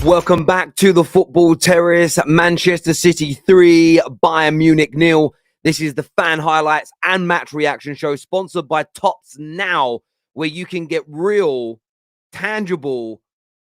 Welcome back to the Football Terrace. Manchester City 3, Bayern Munich 0. This is the fan highlights and match reaction show sponsored by Tops Now, where you can get real, tangible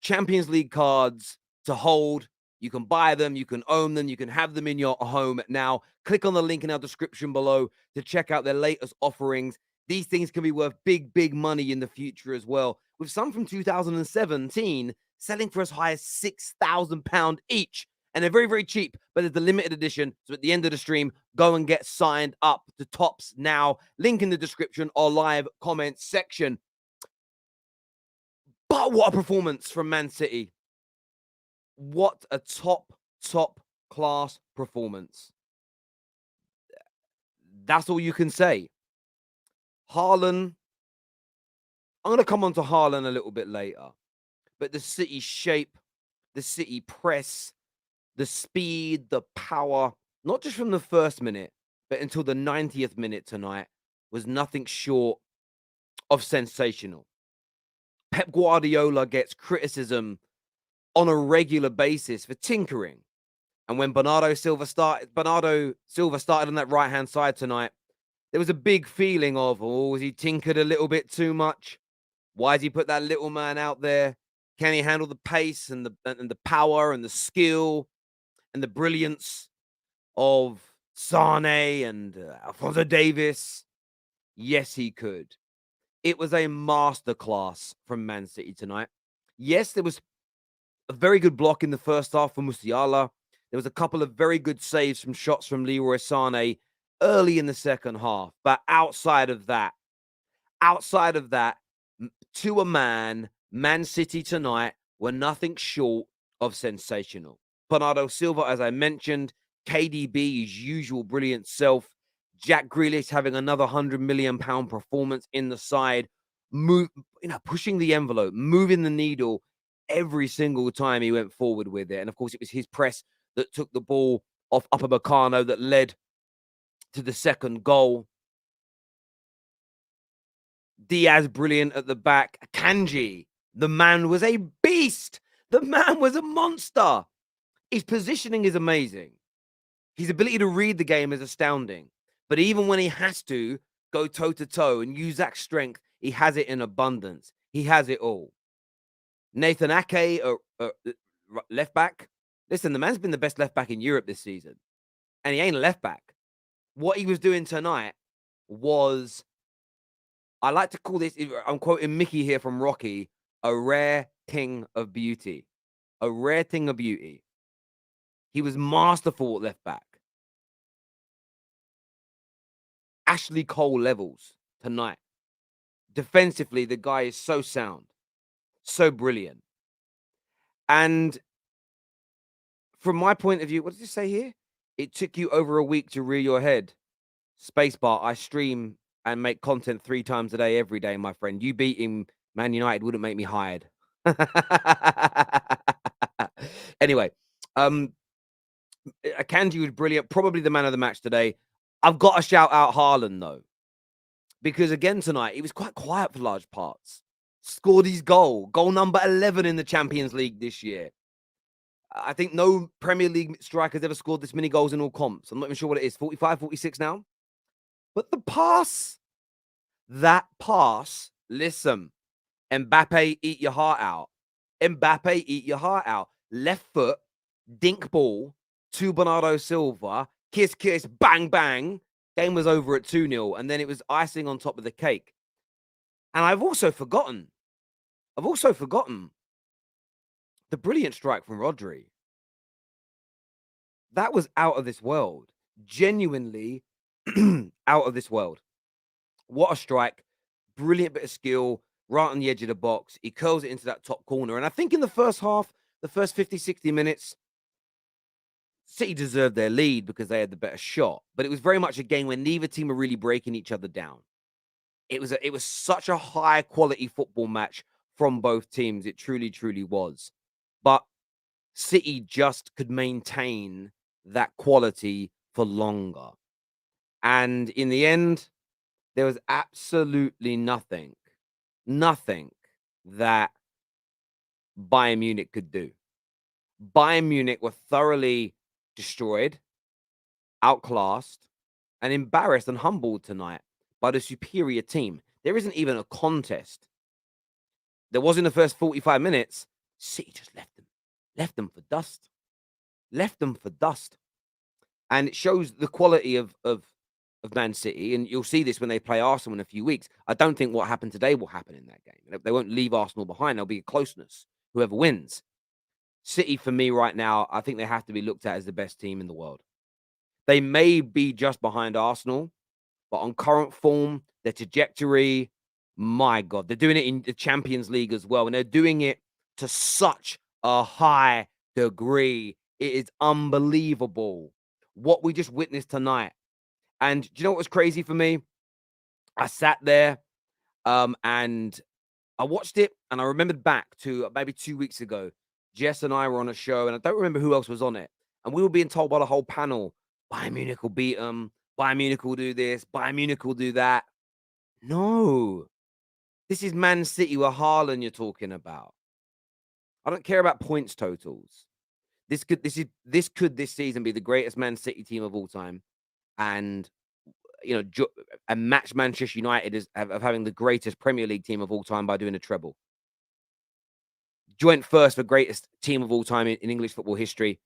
Champions League cards to hold. You can buy them, you can own them, you can have them in your home now. Click on the link in our description below to check out their latest offerings. These things can be worth big money in the future as well, with some from 2017 selling for as high as £6,000 each. And they're very cheap, but it's the limited edition. So at the end of the stream, go and get signed up to Tops Now. Link in the description or live comment section. But what a performance from Man City. What a top class performance. That's all you can say. Haaland, I'm going to come on to Haaland a little bit later. But the City shape, the City press, the speed, the power, not just from the first minute, but until the 90th minute tonight, was nothing short of sensational. Pep Guardiola gets criticism on a regular basis for tinkering. And when Bernardo Silva started on that right-hand side tonight, there was a big feeling of, oh, has he tinkered a little bit too much? Why has he put that little man out there? Can he handle the pace and the power and the skill and the brilliance of Sane and Alphonso Davies? Yes, he could. It was a masterclass from Man City tonight. Yes, there was a very good block in the first half from Musiala. There was a couple of very good saves from shots from Leroy Sane early in the second half. But outside of that, to a man, Man City tonight were nothing short of sensational. Bernardo Silva, as I mentioned, KDB, his usual brilliant self, Jack Grealish having another £100 million performance in the side, pushing the envelope, moving the needle every single time he went forward with it. And of course, it was his press that took the ball off Upamecano that led to the second goal. Diaz brilliant at the back. Kanji, the man was a beast. The man was a monster. His positioning is amazing. His ability to read the game is astounding. But even when he has to go toe-to-toe and use that strength, he has it in abundance. He has it all. Nathan Ake, left back. Listen, the man's been the best left back in Europe this season. And he ain't a left back. What he was doing tonight was, I like to call this, I'm quoting Mickey here from Rocky, a rare thing of beauty. A rare thing of beauty. He was masterful at left back. Ashley Cole levels tonight. Defensively, the guy is so sound. So brilliant. And from my point of view, what does it say here? It took you over a week to rear your head. Spacebar, I stream and make content 3 times a day, every day, my friend. You beating Man United wouldn't make me hired. Anyway, Akanji was brilliant. Probably the man of the match today. I've got to shout out Haaland, though. Because, again, tonight, he was quite quiet for large parts. Scored his goal. Goal number 11 in the Champions League this year. I think no Premier League striker's ever scored this many goals in all comps. I'm not even sure what it is. 45, 46 now? But the pass, that pass, listen, Mbappe, eat your heart out. Mbappe, eat your heart out. Left foot, dink ball to Bernardo Silva. Kiss, bang, bang. Game was over at 2-0. And then it was icing on top of the cake. And I've also forgotten the brilliant strike from Rodri. That was out of this world. Genuinely out of this world. What a strike. Brilliant bit of skill right on the edge of the box. He curls it into that top corner. And I think in the first half, the first 50, 60 minutes, City deserved their lead because they had the better shot. But it was very much a game where neither team were really breaking each other down. It was such a high quality football match from both teams. It truly was. But City just could maintain that quality for longer. And in the end, there was absolutely nothing that Bayern Munich could do. Bayern Munich were thoroughly destroyed, outclassed, and embarrassed and humbled tonight by the superior team. There isn't even a contest. There was in the first 45 minutes. City just left them for dust, left them for dust. And it shows the quality of Man City, and you'll see this when they play Arsenal in a few weeks. I don't think what happened today will happen in that game. They won't leave Arsenal behind. There'll be a closeness, whoever wins. City, for me right now, I think they have to be looked at as the best team in the world. They may be just behind Arsenal, but on current form, their trajectory, my God, they're doing it in the Champions League as well, and they're doing it to such a high degree. It is unbelievable what we just witnessed tonight. And do you know what was crazy for me? I sat there and I watched it, and I remembered back to maybe 2 weeks ago. Jess and I were on a show, and I don't remember who else was on it. And we were being told by the whole panel, Bayern Munich will beat them. Bayern Munich will do this. Bayern Munich will do that. No, this is Man City with Haaland you're talking about. I don't care about points totals. This could this season be the greatest Man City team of all time, and and match Manchester United of having the greatest Premier League team of all time by doing a treble. Joint first for greatest team of all time in English football history,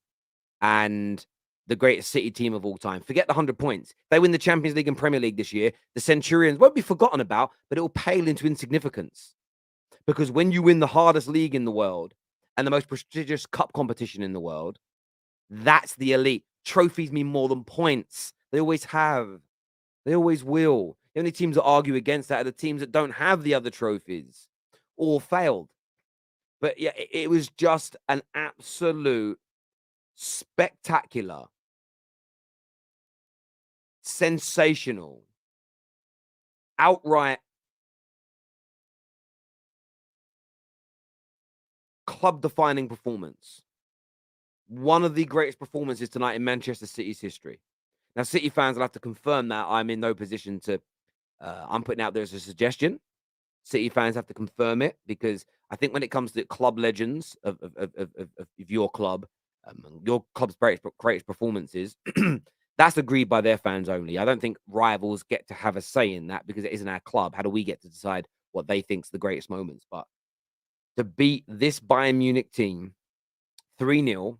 and the greatest City team of all time. Forget the 100 points. They win the Champions League and Premier League this year. The Centurions won't be forgotten about, but it will pale into insignificance. Because when you win the hardest league in the world and the most prestigious cup competition in the world, that's the elite. Trophies mean more than points. They always have. They always will. The only teams that argue against that are the teams that don't have the other trophies or failed. But yeah, it was just an absolute spectacular, sensational, outright club-defining performance. One of the greatest performances tonight in Manchester City's history. Now, City fans will have to confirm that. I'm in no position to. I'm putting out there as a suggestion. City fans have to confirm it, because I think when it comes to club legends of your club's greatest performances, that's agreed by their fans only. I don't think rivals get to have a say in that, because it isn't our club. How do we get to decide what they think's the greatest moments? But to beat this Bayern Munich team 3-0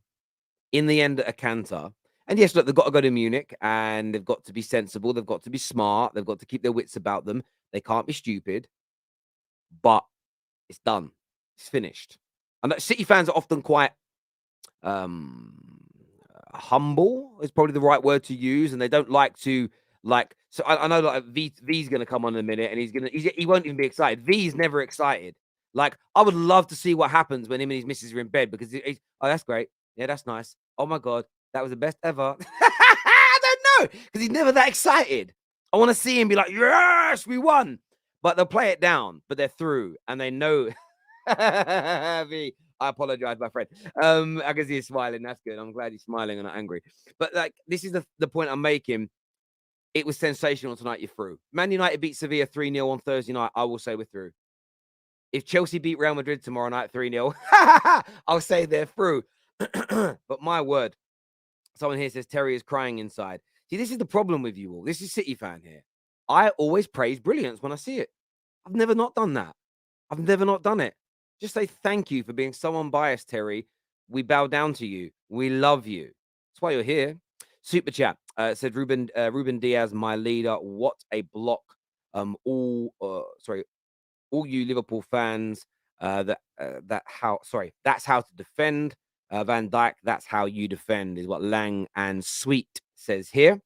in the end at a canter. And yes, look, they've got to go to Munich, and they've got to be sensible. They've got to be smart. They've got to keep their wits about them. They can't be stupid. But it's done. It's finished. And City fans are often quite humble is probably the right word to use, and they don't like to So I know like V's going to come on in a minute, and he won't even be excited. V's never excited. Like, I would love to see what happens when him and his missus are in bed, because oh, that's great. Yeah, that's nice. Oh my God, that was the best ever. I don't know, because he's never that excited. I want to see him be like, yes, we won. But they'll play it down, but they're through, and they know. V, I apologize, my friend. I can see you smiling. That's good. I'm glad you're smiling and not angry. But like, this is the point I'm making. It was sensational tonight. You're through. Man United beat Sevilla 3-0 on Thursday night. I will say we're through. If Chelsea beat Real Madrid tomorrow night 3-0, I'll say they're through. But my word, someone here says Terry is crying inside. See, this is the problem with you all. This is City fan here. I always praise brilliance when I see it. I've never not done that. I've never not done it. Just say thank you for being so unbiased, Terry. We bow down to you. We love you. That's why you're here. Super chat said Ruben Diaz, my leader. What a block! All you Liverpool fans. That's how to defend. Van Dijk, that's how you defend, is what Lang and Sweet says here.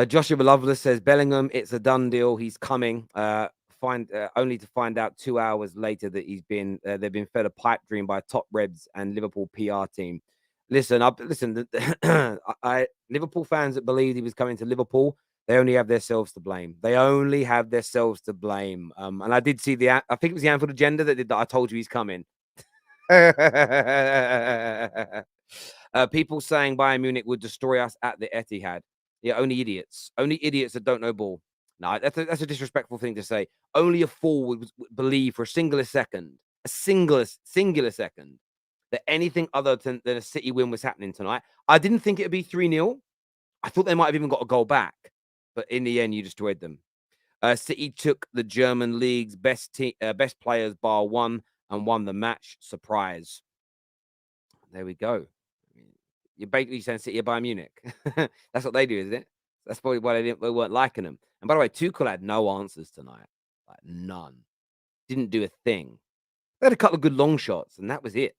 Joshua Loveless says Bellingham, it's a done deal. He's coming. Only to find out 2 hours later that they've been fed a pipe dream by top Reds and Liverpool PR team. Listen, Liverpool fans that believed he was coming to Liverpool, they only have themselves to blame. They only have themselves to blame. And I did see I think it was the Anfield Agenda that did that. I told you he's coming. People saying Bayern Munich would destroy us at the Etihad. Yeah, only idiots that don't know ball. No, that's a disrespectful thing to say. Only a fool would believe for a singular second, that anything other than a City win was happening tonight. I didn't think it would be 3-0. I thought they might have even got a goal back, but in the end, you destroyed them. City took the German league's best players bar one and won the match. Surprise. There we go. You're basically saying City are Bayern Munich. That's what they do, isn't it? That's probably why they weren't liking them. And by the way, Tuchel had no answers tonight. Like none. Didn't do a thing. They had a couple of good long shots, and that was it.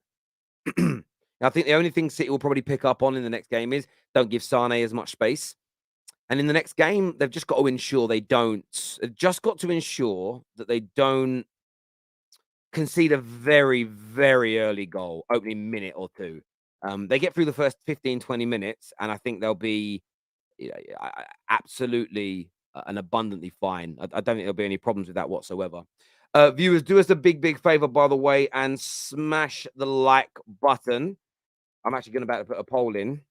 I think the only thing City will probably pick up on in the next game is don't give Sane as much space. And in the next game, they've just got to ensure they don't. They've just got to ensure that they don't concede a very, very early goal, opening minute or two. They get through the first 15, 20 minutes, and I think they'll be absolutely and abundantly fine. I don't think there'll be any problems with that whatsoever. Viewers, do us a big, big favor, by the way, and smash the like button. I'm actually going to put a poll in.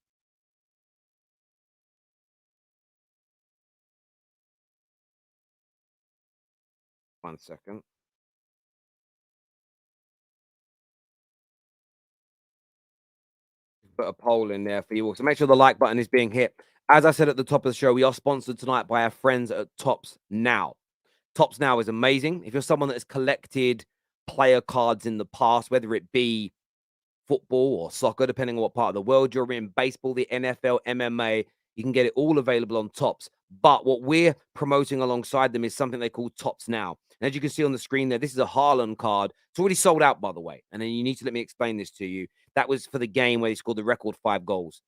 One second. Put a poll in there for you all. So make sure the like button is being hit. As I said at the top of the show, we are sponsored tonight by our friends at Tops Now. Tops Now is amazing. If you're someone that has collected player cards in the past, whether it be football or soccer, depending on what part of the world you're in, baseball, the NFL, MMA, you can get it all available on Tops. But what we're promoting alongside them is something they call Tops Now. And as you can see on the screen there, this is a Haaland card. It's already sold out, by the way. And then you need to let me explain this to you. That was for the game where he scored the record 5 goals.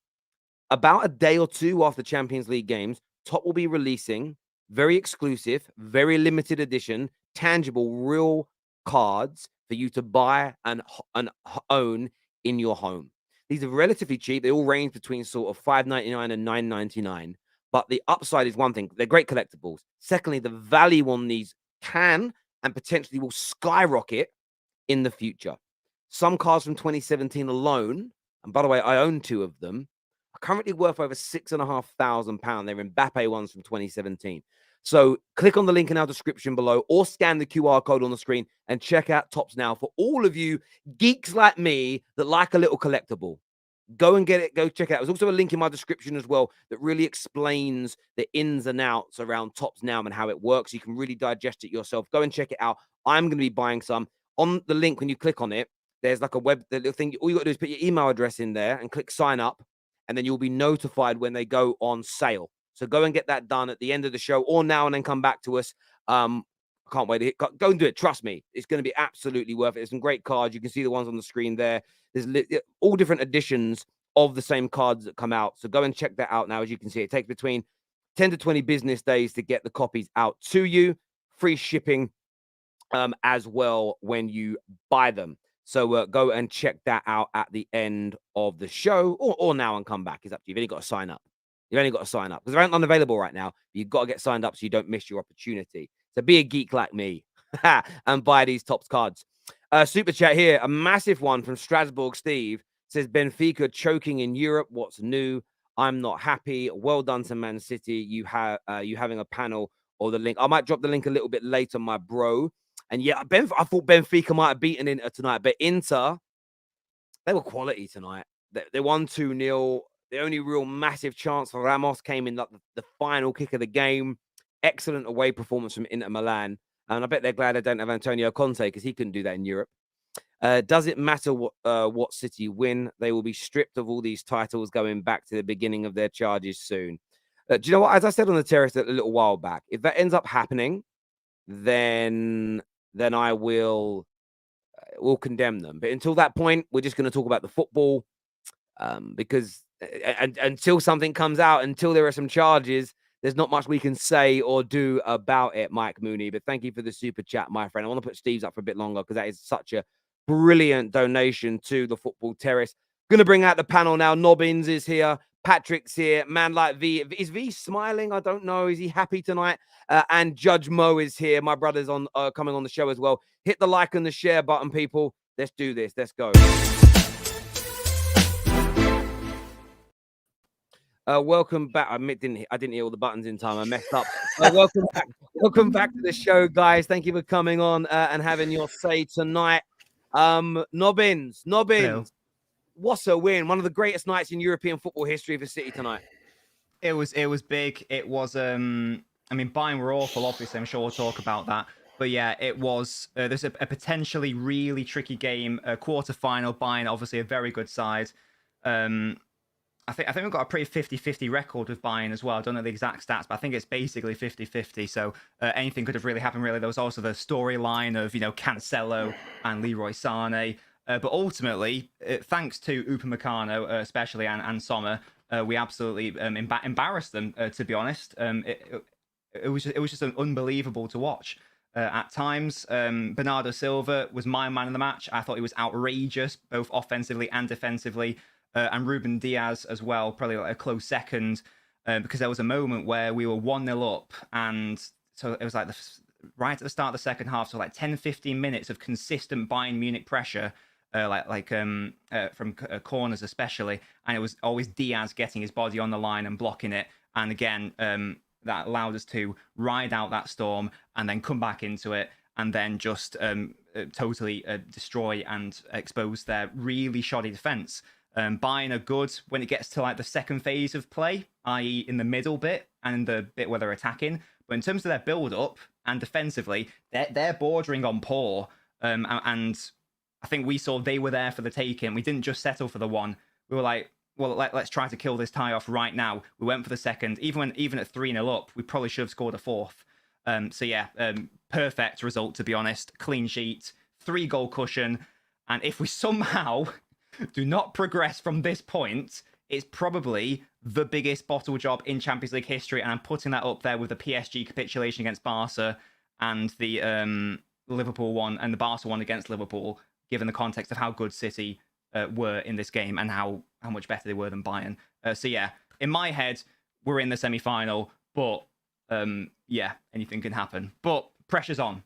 About a day or two after Champions League games, Top will be releasing very exclusive, very limited edition, tangible, real cards for you to buy and own in your home. These are relatively cheap. They all range between sort of $5.99 and $9.99. But the upside is one thing. They're great collectibles. Secondly, the value on these can and potentially will skyrocket in the future. Some cards from 2017 alone, and by the way, I own 2 of them, are currently worth over £6,500. They're Mbappe ones from 2017. So click on the link in our description below or scan the QR code on the screen and check out Tops Now for all of you geeks like me that like a little collectible. Go and get it. Go check it out. There's also a link in my description as well that really explains the ins and outs around Tops Now and how it works. You can really digest it yourself. Go and check it out. I'm going to be buying some. On the link, when you click on it, there's like the little thing. All you got to do is put your email address in there and click sign up, and then you'll be notified when they go on sale. So go and get that done at the end of the show or now and then come back to us. I can't wait to hit. Go and do it. Trust me. It's going to be absolutely worth it. There's some great cards. You can see the ones on the screen there. There's all different editions of the same cards that come out. So go and check that out now. As you can see, it takes between 10 to 20 business days to get the copies out to you. Free shipping as well when you buy them. So go and check that out at the end of the show or now and come back. It's up to you. You've only got to sign up. You've only got to sign up because they're unavailable right now. You've got to get signed up so you don't miss your opportunity. So be a geek like me and buy these Tops cards. Super chat here. A massive one from Strasbourg Steve says, Benfica choking in Europe. What's new? I'm not happy. Well done to Man City. You having a panel or the link. I might drop the link a little bit later, my bro. And yeah, I thought Benfica might have beaten Inter tonight, but Inter, they were quality tonight. They won 2-0. The only real massive chance for Ramos came in like the final kick of the game. Excellent away performance from Inter Milan. And I bet they're glad they don't have Antonio Conte because he couldn't do that in Europe. Does it matter what City win? They will be stripped of all these titles going back to the beginning of their charges soon. Do you know what? As I said on the terrace a little while back, if that ends up happening, then I will condemn them. But until that point, we're just going to talk about the football because until something comes out, until there are some charges, there's not much we can say or do about it, Mike Mooney. But thank you for the super chat, my friend. I want to put Steve's up for a bit longer because that is such a brilliant donation to the Football Terrace. Going to bring out the panel now. Nobbins is here. Patrick's here. Man like V. Is V smiling? I don't know. Is he happy tonight? And Judge Mo is here. My brother's on coming on the show as well. Hit the like and the share button, people. Let's do this. Let's go. Welcome back. I didn't hear all the buttons in time. I messed up. Welcome back. Welcome back to the show, guys. Thank you for coming on and having your say tonight. Nobbins. Hello. what a win. One of the greatest nights in European football history for City tonight. It was big. It was, I mean, Bayern were awful, obviously. I'm sure we'll talk about that. But yeah, it was, there's a potentially really tricky game, a quarter-final. Bayern, obviously a very good side. I think we've got a pretty 50-50 record with Bayern as well. I don't know the exact stats, but I think it's basically 50-50. So anything could have really happened, really. There was also the storyline of, Cancelo and Leroy Sané. But ultimately, thanks to Upamecano, especially, and Sommer, we absolutely embarrassed them, to be honest. It was just unbelievable to watch. At times, Bernardo Silva was my man of the match. I thought he was outrageous, both offensively and defensively. And Ruben Diaz as well, probably like a close second, because there was a moment where we were 1-0 up, and so it was like right at the start of the second half, so like 10-15 minutes of consistent Bayern Munich pressure, from corners especially, and it was always Diaz getting his body on the line and blocking it, and again, that allowed us to ride out that storm and then come back into it, and then just totally destroy and expose their really shoddy defence. Bayern are good when it gets to like the second phase of play, i.e. in the middle bit and the bit where they're attacking. But in terms of their build-up and defensively, they're bordering on poor. And I think we saw they were there for the taking. We didn't just settle for the one. We were like, well, let's try to kill this tie off right now. We went for the second. Even at 3-0 up, we probably should have scored a fourth. Perfect result, to be honest. Clean sheet, 3-goal cushion. And if we somehow do not progress from this point, it's probably the biggest bottle job in Champions League history, and I'm putting that up there with the PSG capitulation against Barca and the Liverpool one and the Barca one against Liverpool, given the context of how good City were in this game and how much better they were than Bayern. In my head, we're in the semi-final, but anything can happen. But pressure's on.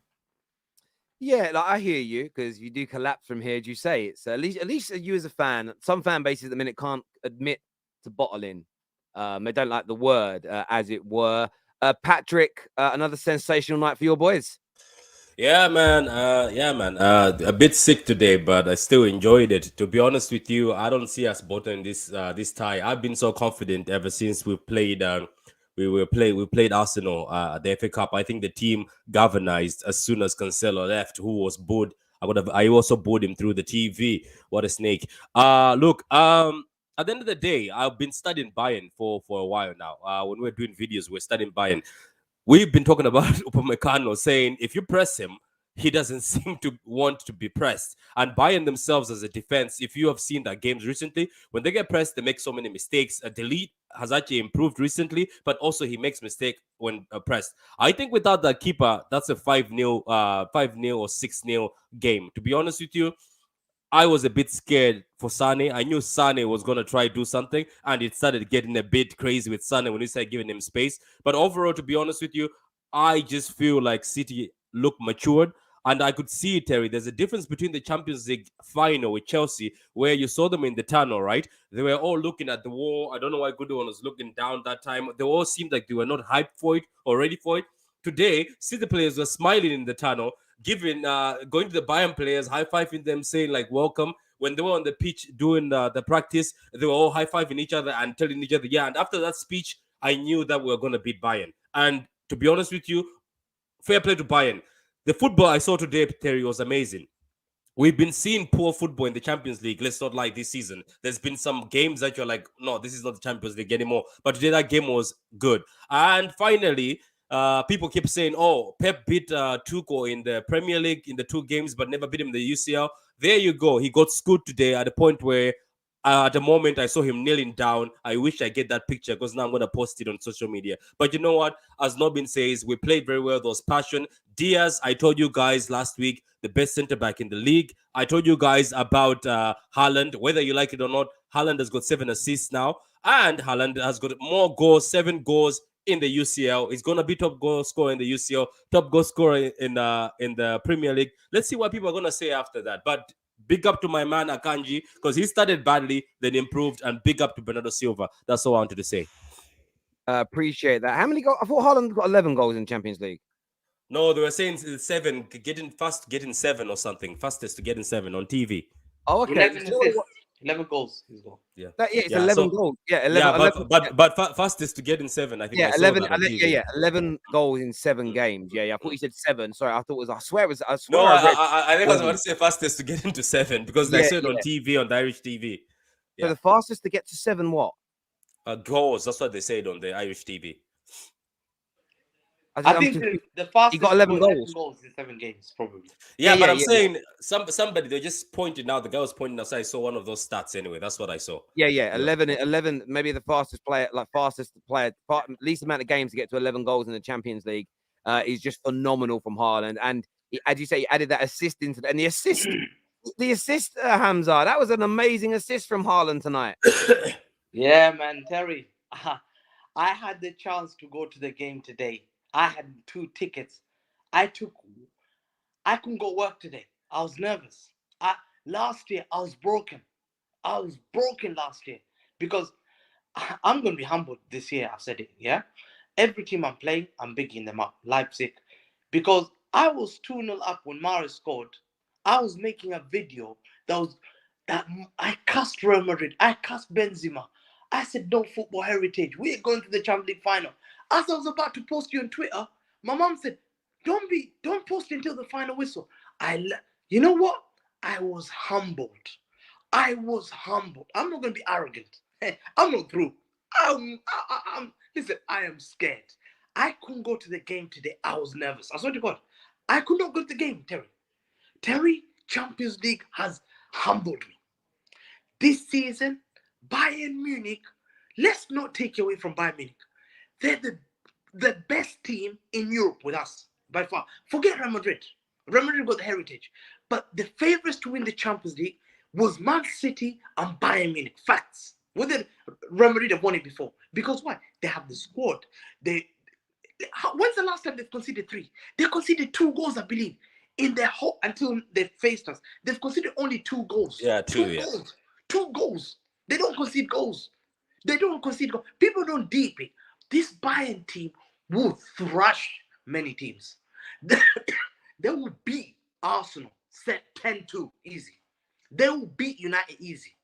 Yeah, like, I hear you, because you do collapse from here, as you say. It's at least you as a fan. Some fan bases at the minute can't admit to bottling. They don't like the word, as it were. Patrick, another sensational night for your boys. Yeah, man. A bit sick today, but I still enjoyed it. To be honest with you, I don't see us bottling this tie. I've been so confident ever since we played. We played Arsenal at the FA Cup. I think the team galvanized as soon as Cancelo left, who was booed. I also booed him through the TV. What a snake. Look, at the end of the day, I've been studying Bayern for a while now. When we're doing videos, we're studying Bayern. We've been talking about Upamecano, saying if you press him, he doesn't seem to want to be pressed. And Bayern themselves as a defense, if you have seen their games recently, when they get pressed, they make so many mistakes. Delete has actually improved recently, but also he makes mistakes when pressed. I think without that keeper, that's a 5-0 or 6-0 game. To be honest with you, I was a bit scared for Sane. I knew Sane was going to try to do something, and it started getting a bit crazy with Sane when he started giving him space. But overall, to be honest with you, I just feel like City look matured. And I could see it, Terry. There's a difference between the Champions League final with Chelsea, where you saw them in the tunnel, right? They were all looking at the wall. I don't know why Goodwin was looking down that time. They all seemed like they were not hyped for it or ready for it. Today, City players were smiling in the tunnel, going to the Bayern players, high-fiving them, saying like, welcome. When they were on the pitch doing the practice, they were all high-fiving each other and telling each other, yeah. And after that speech, I knew that we were going to beat Bayern. And to be honest with you, fair play to Bayern. The football I saw today, Terry, was amazing. We've been seeing poor football in the Champions League. Let's not lie, this season. There's been some games that you're like, no, this is not the Champions League anymore. But today that game was good. And finally, people keep saying, oh, Pep beat Tuchel in the Premier League in the 2 games, but never beat him in the UCL. There you go. He got scored today at a point where at the moment I saw him kneeling down. I wish I get that picture, because now I'm going to post it on social media. But you know what? As Nobin says, we played very well. There was passion. Diaz, I told you guys last week, the best centre-back in the league. I told you guys about Haaland. Whether you like it or not, Haaland has got 7 assists now. And Haaland has got more goals, 7 goals in the UCL. He's going to be top goal scorer in the UCL, top goal scorer in the Premier League. Let's see what people are going to say after that. But big up to my man Akanji, because he started badly, then improved, and big up to Bernardo Silva. That's all I wanted to say. Appreciate that. How many goals? I thought Haaland got 11 goals in Champions League. No, they were saying 7, getting 7 or something. Fastest to getting 7 on TV. Oh, okay. 11 goals he's got. Yeah, It's yeah, 11 so- goals. Yeah, 11. yeah, 11 but fastest to get in 7. I think yeah, I saw 11. that on TV. Yeah, 11 goals in 7 games. Yeah. I thought you said 7. Sorry, I thought it was. I swear it was. I swear No, I read. I think I was about 11. to say fastest to get into 7 because I Yeah, saw it on TV, on the Irish TV. So Yeah. the fastest to get to 7 what? Goals. That's what they said on the Irish TV. I think the fastest got 11 to go goals. in 7 games, probably. Yeah, but I'm saying somebody, they just pointed out, the guy was pointing outside, I saw one of those stats anyway. That's what I saw. Yeah. 11, maybe the fastest player, least amount of games to get to 11 goals in the Champions League is just phenomenal from Haaland. And as you say, he added that assist into and the assist, Hamza, that was an amazing assist from Haaland tonight. Yeah, man, Terry. I had the chance to go to the game today. I had 2 tickets. I couldn't go work today. I was nervous. Last year, I was broken. I was broken last year because I'm going to be humbled this year. I've said it, yeah? Every team I'm playing, I'm bigging them up. Leipzig. Because I was 2-0 up when Mara scored. I was making a video that I cussed Real Madrid. I cussed Benzema. I said, no football heritage. We're going to the Champions League final. As I was about to post you on Twitter, my mom said, don't post until the final whistle. You know what? I was humbled. I'm not going to be arrogant. I'm not through. Listen, I am scared. I couldn't go to the game today. I was nervous. I swear to God. I could not go to the game, Terry. Terry, Champions League has humbled me. This season, Bayern Munich, let's not take away from Bayern Munich. They're the best team in Europe with us, by far. Forget Real Madrid. Real Madrid got the heritage. But the favorites to win the Champions League was Man City and Bayern Munich. Facts. Whether Real Madrid have won it before. Because why? They have the squad. When's the last time they've conceded 3? They conceded 2 goals, I believe. In their whole, until they faced us. They've conceded only 2 goals. Yeah, 2 goals. 2 goals. They don't concede goals. People don't deep it. This Bayern team will thrash many teams. They will beat Arsenal, set 10-2, easy. They will beat United easy.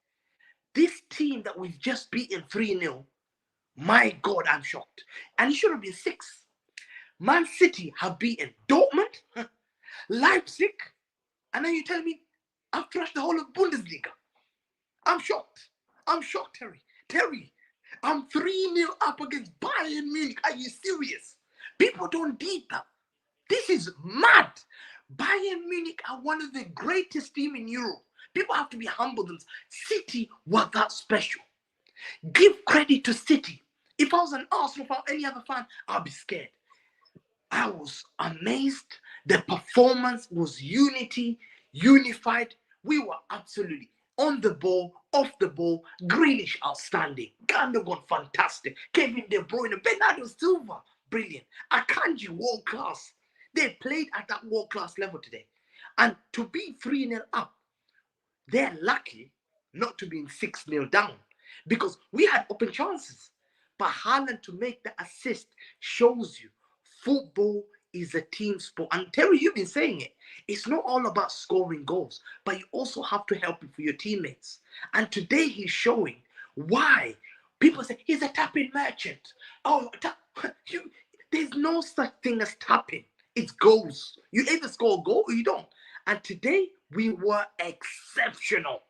This team that we've just beaten 3-0, my God, I'm shocked. And it should have been 6. Man City have beaten Dortmund, Leipzig, and then you tell me I've thrashed the whole of Bundesliga. I'm shocked, Terry. Terry, I'm 3-0 up against Bayern Munich. Are you serious? People don't deep that. This is mad. Bayern Munich are one of the greatest teams in Europe. People have to be humble. City were that special. Give credit to City. If I was an Arsenal fan, any other fan, I'd be scared. I was amazed. The performance was unified. We were absolutely on the ball, off the ball. Grealish, outstanding. Gundogan, fantastic. Kevin De Bruyne, Bernardo Silva, brilliant. Akanji, world class. They played at that world class level today. And to be 3-0 up, they're lucky not to be 6-0 down because we had open chances. But Haaland to make the assist shows you football is a team sport. And Terry, you've been saying it. It's not all about scoring goals, but you also have to help it for your teammates. And today he's showing why. People say he's a tapping merchant. There's no such thing as tapping. It's goals. You either score a goal or you don't. And today we were exceptional.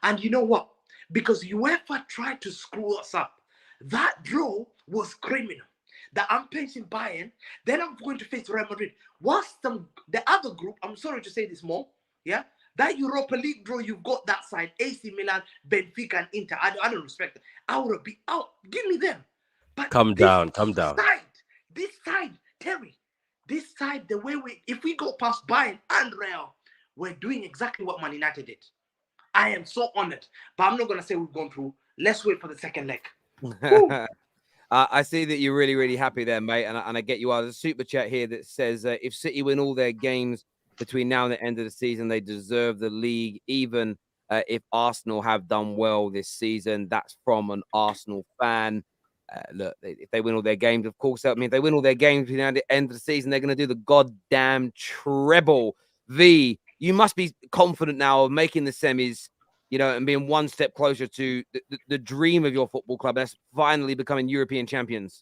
And you know what? Because UEFA tried to screw us up. That draw was criminal. That I'm facing Bayern, then I'm going to face Real Madrid. Whilst the other group, I'm sorry to say this more, yeah, that Europa League draw, you've got that side, AC Milan, Benfica, and Inter. I don't respect it. I would have been out. Give me them. But Calm down. This side, Terry, this side, the way if we go past Bayern and Real, we're doing exactly what Man United did. I am so honored, but I'm not going to say we've gone through. Let's wait for the second leg. I see that you're really, really happy there, mate. And I get you are. There's a super chat here that says if City win all their games between now and the end of the season, they deserve the league, even if Arsenal have done well this season. That's from an Arsenal fan. Look, if they win all their games, of course, I mean, if they win all their games between now and the end of the season, they're going to do the goddamn treble. V, you must be confident now of making the semis. and being one step closer to the dream of your football club. That's finally becoming European champions.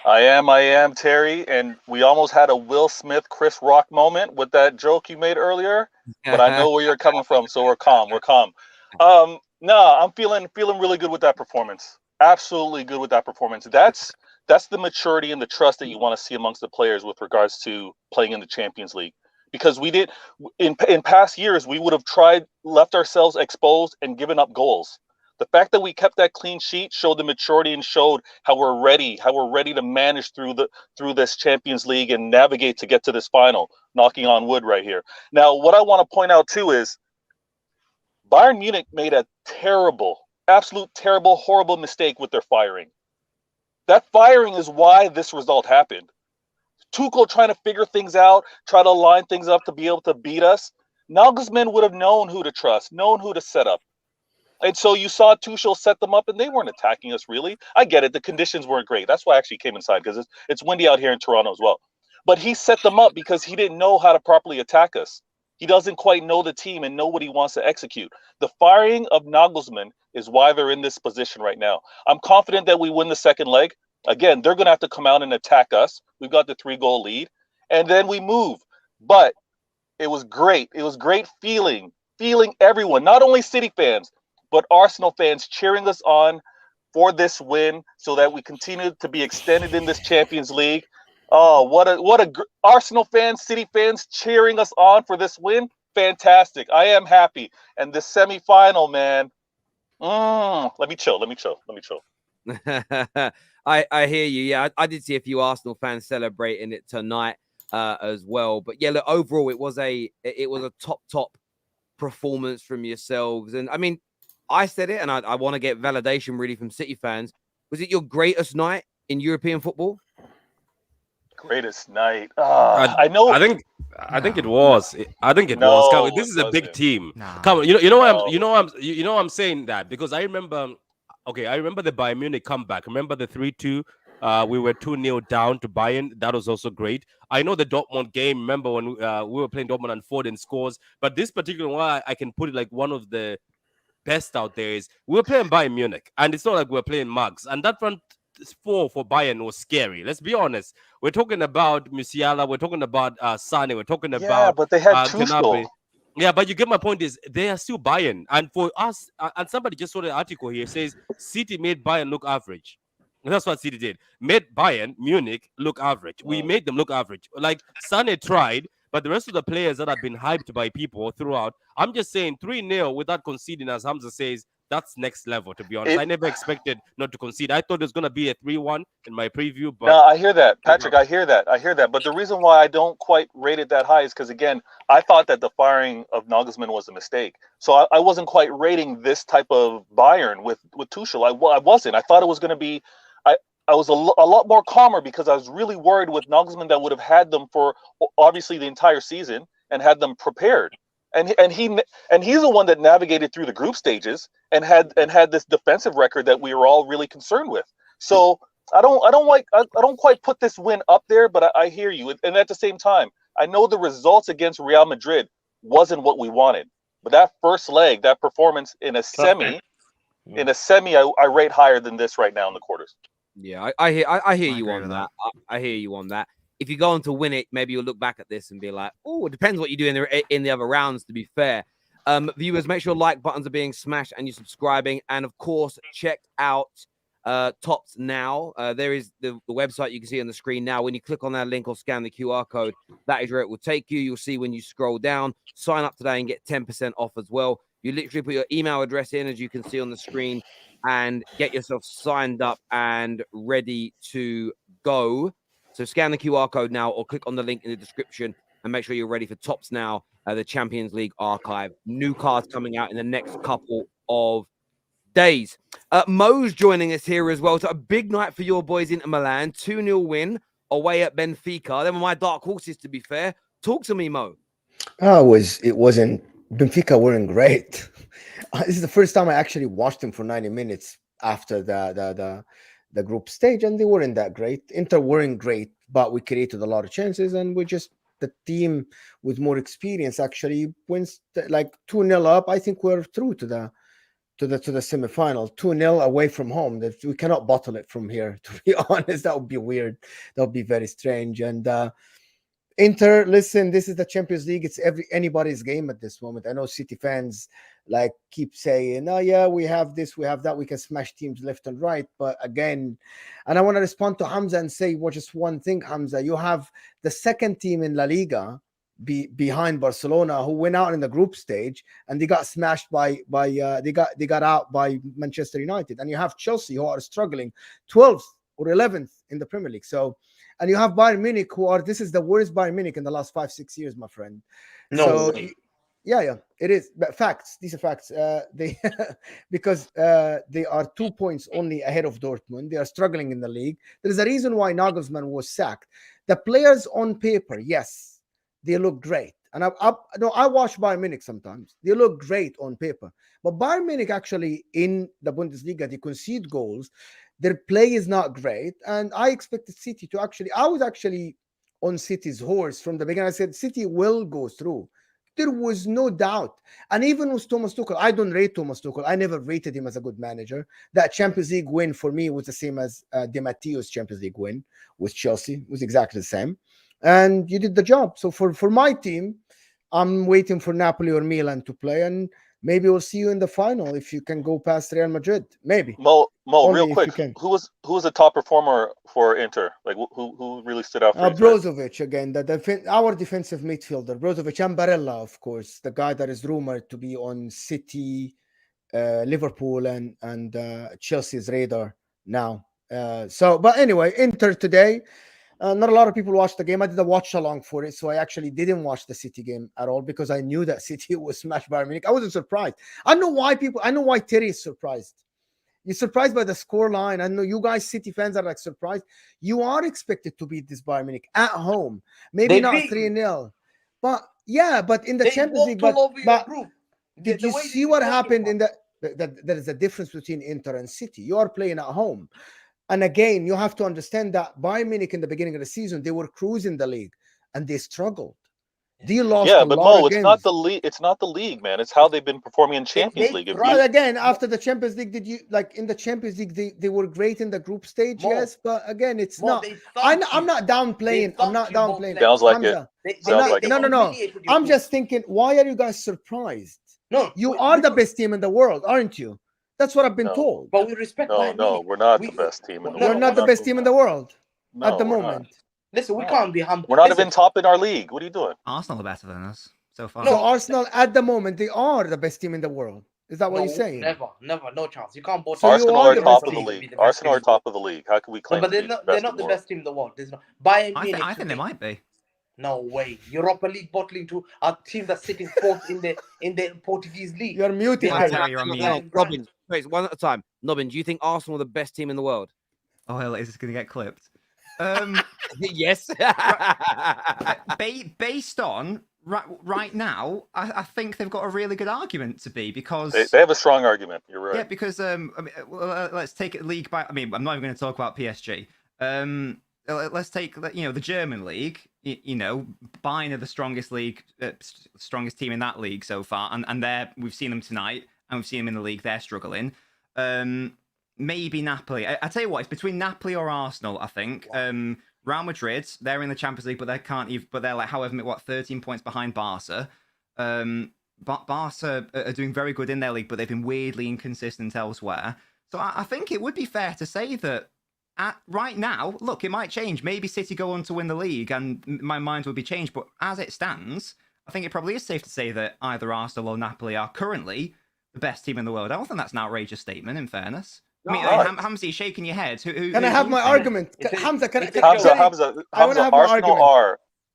I am, Terry, and we almost had a Will Smith, Chris Rock moment with that joke you made earlier, but I know where you're coming from, so we're calm. No, I'm feeling really good with that performance. Absolutely good with that performance. That's the maturity and the trust that you want to see amongst the players with regards to playing in the Champions League. Because we did in past years, we would have left ourselves exposed and given up goals. The fact that we kept that clean sheet showed the maturity and showed how we're ready to manage through this Champions League and navigate to get to this final, knocking on wood right here. Now, what I want to point out too is Bayern Munich made a absolute terrible, horrible mistake with their firing. That firing is why this result happened. Tuchel trying to figure things out, try to line things up to be able to beat us. Nagelsmann would have known who to trust, known who to set up. And so you saw Tuchel set them up, and they weren't attacking us, really. I get it. The conditions weren't great. That's why I actually came inside, because it's windy out here in Toronto as well. But he set them up because he didn't know how to properly attack us. He doesn't quite know the team and know what he wants to execute. The firing of Nagelsmann is why they're in this position right now. I'm confident that we win the second leg. Again, they're going to have to come out and attack us. We've got the 3-goal lead, and then we move. But it was great. It was great feeling everyone, not only City fans, but Arsenal fans cheering us on for this win so that we continue to be extended in this Champions League. Oh, what a Arsenal fans, City fans cheering us on for this win. Fantastic. I am happy. And the semifinal, man. Let me chill. I hear you. Yeah, I did see a few Arsenal fans celebrating it tonight as well. But yeah, look, overall, it was a top performance from yourselves. And I mean, I said it, and I want to get validation really from City fans. Was it your greatest night in European football? Greatest night. I know. I think it was. I think it was. Come on, this is a big team. Come on, you know I'm saying that because I remember. Okay, I remember the Bayern Munich comeback. Remember the 3-2? We were 2-0 down to Bayern. That was also great. I know the Dortmund game. Remember when we were playing Dortmund and Foden scores? But this particular one, I can put it like one of the best out there is we were playing Bayern Munich, and it's not like we're playing mugs. And that front four for Bayern was scary. Let's be honest. We're talking about Musiala. We're talking about Sane. We're talking about but they had Tuchel. Yeah, but you get my point is they are still Bayern. And for us, and somebody just saw the article here, says City made Bayern look average. And that's what City did. Made Bayern Munich look average. We made them look average. Like Sane tried, but the rest of the players that have been hyped by people throughout, I'm just saying 3-0 without conceding, as Hamza says, that's next level, to be honest. I never expected not to concede. I thought it was going to be a 3-1 in my preview. But no, I hear that, Patrick. I hear that. But the reason why I don't quite rate it that high is because, again, I thought that the firing of Nagelsmann was a mistake. So I wasn't quite rating this type of Bayern with Tuchel. I wasn't. I thought it was going to be I was a lot more calmer because I was really worried with Nagelsmann that would have had them for obviously the entire season and had them prepared. And he's the one that navigated through the group stages and had this defensive record that we were all really concerned with. So I don't quite put this win up there, but I hear you. And at the same time, I know the results against Real Madrid wasn't what we wanted. But that first leg, that performance in a semi, I rate higher than this right now in the quarters. Yeah, I hear you on that. I hear you on that. If you go on to win it, maybe you'll look back at this and be like, oh, it depends what you do in the other rounds, to be fair. Viewers, make sure like buttons are being smashed and you're subscribing. And of course, check out Tops Now. There is the website you can see on the screen now. When you click on that link or scan the QR code, that is where it will take you. You'll see when you scroll down, sign up today and get 10% off as well. You literally put your email address in, as you can see on the screen, and get yourself signed up and ready to go. So scan the QR code now or click on the link in the description and make sure you're ready for Tops Now, the Champions League archive. New cards coming out in the next couple of days. Mo's joining us here as well. So a big night for your boys Inter Milan. 2-0 win away at Benfica. They were my dark horses, to be fair. Talk to me, Mo. It wasn't. Benfica weren't great. This is the first time I actually watched them for 90 minutes after the group stage, and they weren't that great. Inter weren't great, but we created a lot of chances, and we just the team with more experience actually wins like 2-0 up. I think we're through to the semi-final. 2-0 away from home. That we cannot bottle it from here. To be honest, that would be weird. That would be very strange. And Inter, listen, this is the Champions League. It's anybody's game at this moment. I know City fans like keep saying, "Oh yeah, we have this, we have that. We can smash teams left and right." But again, and I want to respond to Hamza and say, well, just one thing, Hamza. You have the second team in La Liga behind Barcelona, who went out in the group stage and they got smashed by they got out by Manchester United, and you have Chelsea who are struggling 12th or 11th in the Premier League. So. And you have Bayern Munich, this is the worst Bayern Munich in the last 5-6 years, my friend. No. Yeah, it is. But facts, these are facts. They because they are 2 points only ahead of Dortmund. They are struggling in the league. There is a reason why Nagelsmann was sacked. The players on paper, yes, they look great. And I watch Bayern Munich sometimes. They look great on paper. But Bayern Munich actually in the Bundesliga, they concede goals. Their play is not great. And I expected City to I was actually on City's horse from the beginning. I said, City will go through. There was no doubt. And even with Thomas Tuchel, I don't rate Thomas Tuchel. I never rated him as a good manager. That Champions League win for me was the same as Di Matteo's Champions League win with Chelsea. It was exactly the same. And you did the job. So for my team, I'm waiting for Napoli or Milan to play. And maybe we'll see you in the final if you can go past Real Madrid. Maybe. Mo, Only real quick, who was the top performer for Inter? Like who really stood out for Inter? Brozovic again, our defensive midfielder. Brozovic and Barella, of course, the guy that is rumored to be on City, Liverpool, and Chelsea's radar now. But anyway, Inter today. Not a lot of people watched the game. I did a watch along for it, so I actually didn't watch the City game at all because I knew that City was smashed by Bayern Munich. I wasn't surprised. I know why Terry is surprised. You're surprised by the score line. I know you guys, City fans, are like surprised. You are expected to beat this Bayern Munich at home. Maybe not 3-0. But in the Champions League. But did you see what happened in there is a difference between Inter and City. You are playing at home. And again, you have to understand that Bayern Munich in the beginning of the season, they were cruising the league and they struggled. They lost a but lot Mo, of it's games. not the league. It's not the league, man. It's how they've been performing in Champions League. Again, after the Champions League, did you like in the Champions League? They were great in the group stage, yes, but again, it's not. I'm not downplaying. I'm not downplaying. Sounds like it. No. I'm just thinking, why are you guys surprised? No, you are the best team in the world, aren't you? That's what I've been told. But we respect. No, we're not the best team in the world. You're not the best team in the world at the moment. Listen, we can't be humble. We're not even top in our league. What are you doing? Arsenal are better than us so far. So Arsenal at the moment, they are the best team in the world. Is that what you're saying? Never, no chance. You can't both. Arsenal are top of the league. Arsenal are top of the league. How can we claim? But they're not the best team in the world. There's no Bayern Munich. I think they might be. No way. Europa League bottling to a team that's sitting fourth in the Portuguese league. You're muted. Robin, wait, one at a time. Nobin, do you think Arsenal are the best team in the world? Oh, hell, is this going to get clipped? Yes. Based on right now, I think they've got a really good argument to be because they have a strong argument. You're right. Yeah, because let's take it league by. I mean, I'm not even going to talk about PSG. Let's take the German league. Bayern are the strongest strongest team in that league so far, and we've seen them tonight, and we've seen them in the league. They're struggling. Maybe Napoli. I tell you what, it's between Napoli or Arsenal. I think. Real Madrid, they're in the Champions League, but they can't even. But they're like, 13 points behind Barca. Barca are doing very good in their league, but they've been weirdly inconsistent elsewhere. So I think it would be fair to say that right now, look, it might change. Maybe City go on to win the league, and my mind would be changed. But as it stands, I think it probably is safe to say that either Arsenal or Napoli are currently the best team in the world. I don't think that's an outrageous statement, in fairness. I mean, Hamza, you're shaking your head. Can I have my argument? Hamza,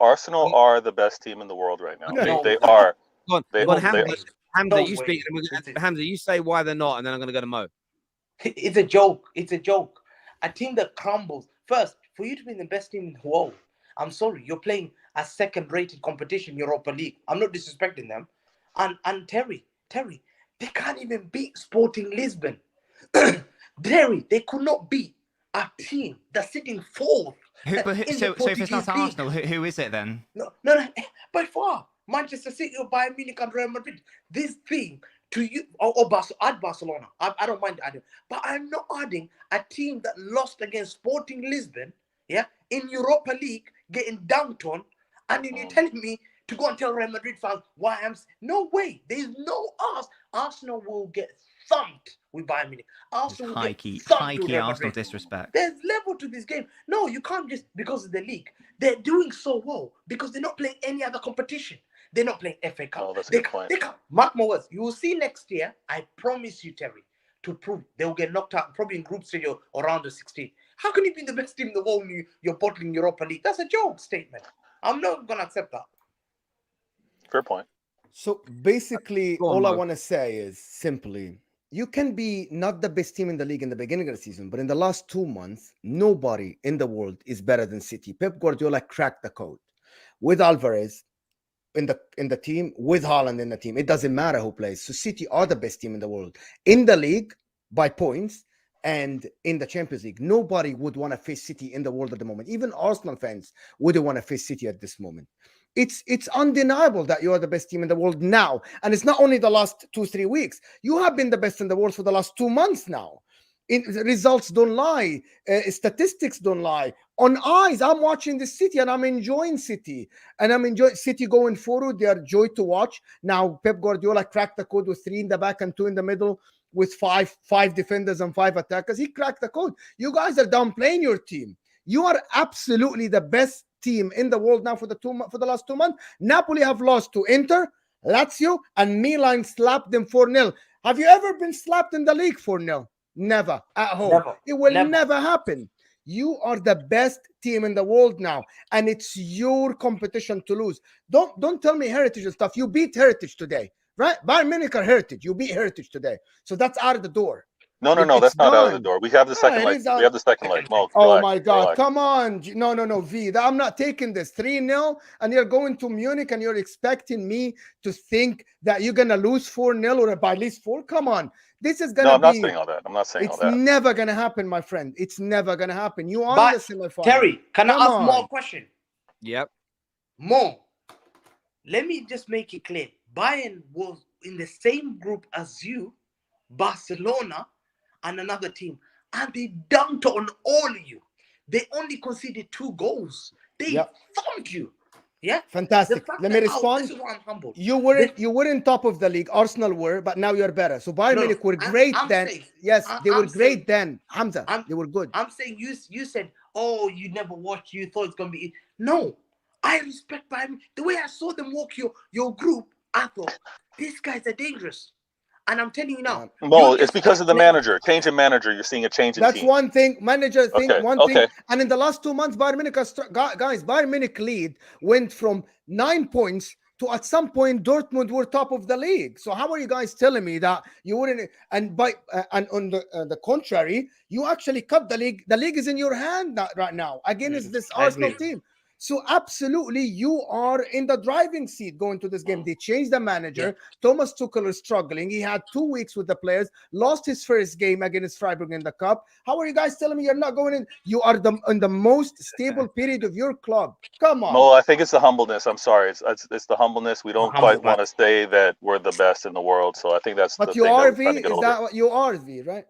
Arsenal are the best team in the world right now. They are. Hamza, you speak. Hamza, you say why they're not, and then I'm going to go to Mo. It's a joke. It's a joke. A team that crumbles. First, for you to be the best team in the world, I'm sorry, you're playing a second-rated competition, Europa League. I'm not disrespecting them. And Terry, they can't even beat Sporting Lisbon. Terry, they could not beat a team that's sitting fourth. So if it's not Arsenal, who is it then? No, by far, Manchester City or Bayern Munich and Real Madrid. This thing to you or add Barcelona. I don't mind adding, but I'm not adding a team that lost against Sporting Lisbon, yeah, in Europa League, getting dunked on, and then you're telling me to go and tell Real Madrid fans why no way. There's no Arsenal will get thumped with Bayern Munich. Arsenal will get thumped with Real Arsenal Madrid. disrespect. There's level to this game. No, you can't just because of the league. They're doing so well because they're not playing any other competition. They're not playing FA Cup. Oh, that's a they good point. They can't. Mark my words. You will see next year. I promise you, Terry, to prove they will get knocked out probably in group stage or round of 16. How can you be the best team in the world when you're bottling Europa League? That's a joke statement. I'm not gonna accept that. Fair point. So basically, Go on, all I Mo. want to say is simply, you can be not the best team in the league in the beginning of the season, but in the last 2 months, nobody in the world is better than City. Pep Guardiola cracked the code with Alvarez in the team, with Haaland in the team. It doesn't matter who plays. So City are the best team in the world in the league by points and in the Champions League. Nobody would want to face City in the world at the moment. Even Arsenal fans wouldn't want to face City at this moment. It's undeniable that you are the best team in the world now. And it's not only the last 2-3 weeks. You have been the best in the world for the last 2 months now. Results don't lie. Statistics don't lie. On eyes, I'm watching the City and I'm enjoying City. And I'm enjoying City going forward. They are joy to watch. Now, Pep Guardiola cracked the code with 3 in the back and 2 in the middle with five defenders and 5 attackers. He cracked the code. You guys are downplaying your team. You are absolutely the best team in the world now for the last 2 months. Napoli have lost to Inter, Lazio, and Milan slapped them 4-0. Have you ever been slapped in the league 4-0? Never. At home. Never. It will never happen. You are the best team in the world now, and it's your competition to lose. Don't tell me Heritage and stuff. You beat Heritage today, right? Bayern Munich are Heritage. You beat Heritage today, so that's out of the door. No, that's not out of the door. We have the second leg. We have the second leg. Mo, oh relax, my God, relax. come on. No, V. I'm not taking this 3-0 and you're going to Munich and you're expecting me to think that you're going to lose 4-0 or by at least 4. Come on. This is going to be... No, I'm not saying all that. I'm not saying all that. It's never going to happen, my friend. It's never going to happen. You are in the semifinal. Terry, can I ask more question? Yep. More. Let me just make it clear. Bayern was in the same group as you, Barcelona, and another team, and they dunked on all of you. They only conceded 2 goals. They thumped you. Yeah, fantastic. Let me respond. This is why I'm humbled. You weren't top of the league. Arsenal were, but now you're better. So Bayern Munich were great then. Yes, they were great then. Hamza, they were good. I'm saying you said, oh, you never watched. You thought it's gonna be. No, I respect Bayern. The way I saw them walk your group, I thought these guys are dangerous. And I'm telling you now. Well, it's because of the manager. Change in manager. You're seeing a change in team. That's one thing. Manager thing, one thing. And in the last 2 months, Bayern Munich, guys, Bayern Munich lead went from 9 points to at some point Dortmund were top of the league. So how are you guys telling me that you wouldn't? And on the contrary, you actually cut the league. The league is in your hand right now against this Arsenal team. So absolutely, you are in the driving seat going to this game. They changed the manager. Yeah. Thomas Tuchel is struggling. He had 2 weeks with the players, lost his first game against Freiburg in the cup. How are you guys telling me you're not going in? You are in the most stable period of your club. Come on. Well, I think it's the humbleness. I'm sorry. It's the humbleness. We don't quite want to say that we're the best in the world. So I think that's but the you thing are, that V? Is that what you are, V, right?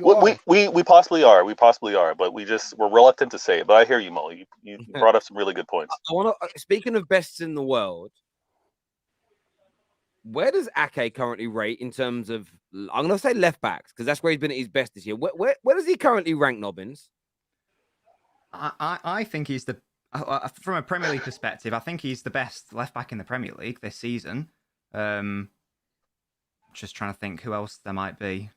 We possibly are. We possibly are, but we're reluctant to say it. But I hear you, Mo. You brought up some really good points. I want to. Speaking of best in the world, where does Ake currently rate in terms of? I'm going to say left backs because that's where he's been at his best this year. Where does he currently rank, Nobbins? I think he's the from a Premier League perspective. I think he's the best left back in the Premier League this season. Just trying to think who else there might be.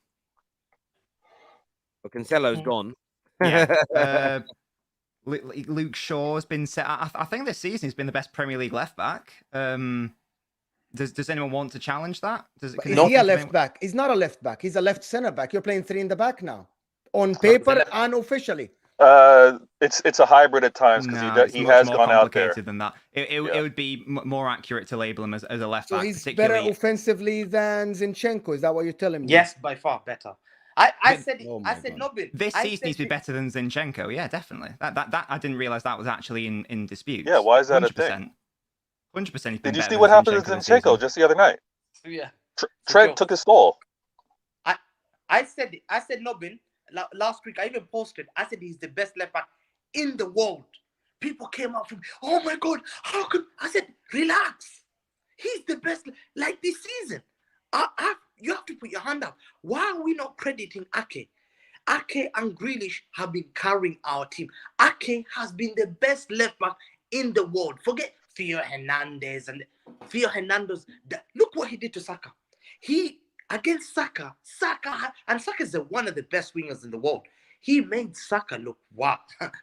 Well, Cancelo's gone. Yeah. Luke Shaw's been set. I think this season he's been the best Premier League left back. Does anyone want to challenge that? Is he a left back? He's not a left back. He's a left center back. You're playing 3 in the back now, on paper and officially. It's a hybrid at times because he has gone out there. Than that. It would be more accurate to label him as a left back. So he's better offensively than Zinchenko. Is that what you're telling me? Yes, by far better. I But- said it. Oh I my said God. Nobin. This I season said needs to be it. better than Zinchenko. Yeah, definitely. That I didn't realize that was actually in dispute. Yeah, why is that a thing? 100%. He's been Did you better see than what happened Zinchenko to this Zinchenko season. just the other night? Yeah. Trent joke. took his stall. I said it. I said Nobin last week. I even posted. I said he's the best left back in the world. People came up from, oh my God, how could I said, relax. He's the best. Like this season, you have to put your hand up. Why are we not crediting Ake? Ake and Grealish have been carrying our team. Ake has been the best left back in the world. Forget Theo Hernandez and Theo Hernandez. Look what he did to Saka. He against Saka, and Saka is one of the best wingers in the world. He made Saka look wow,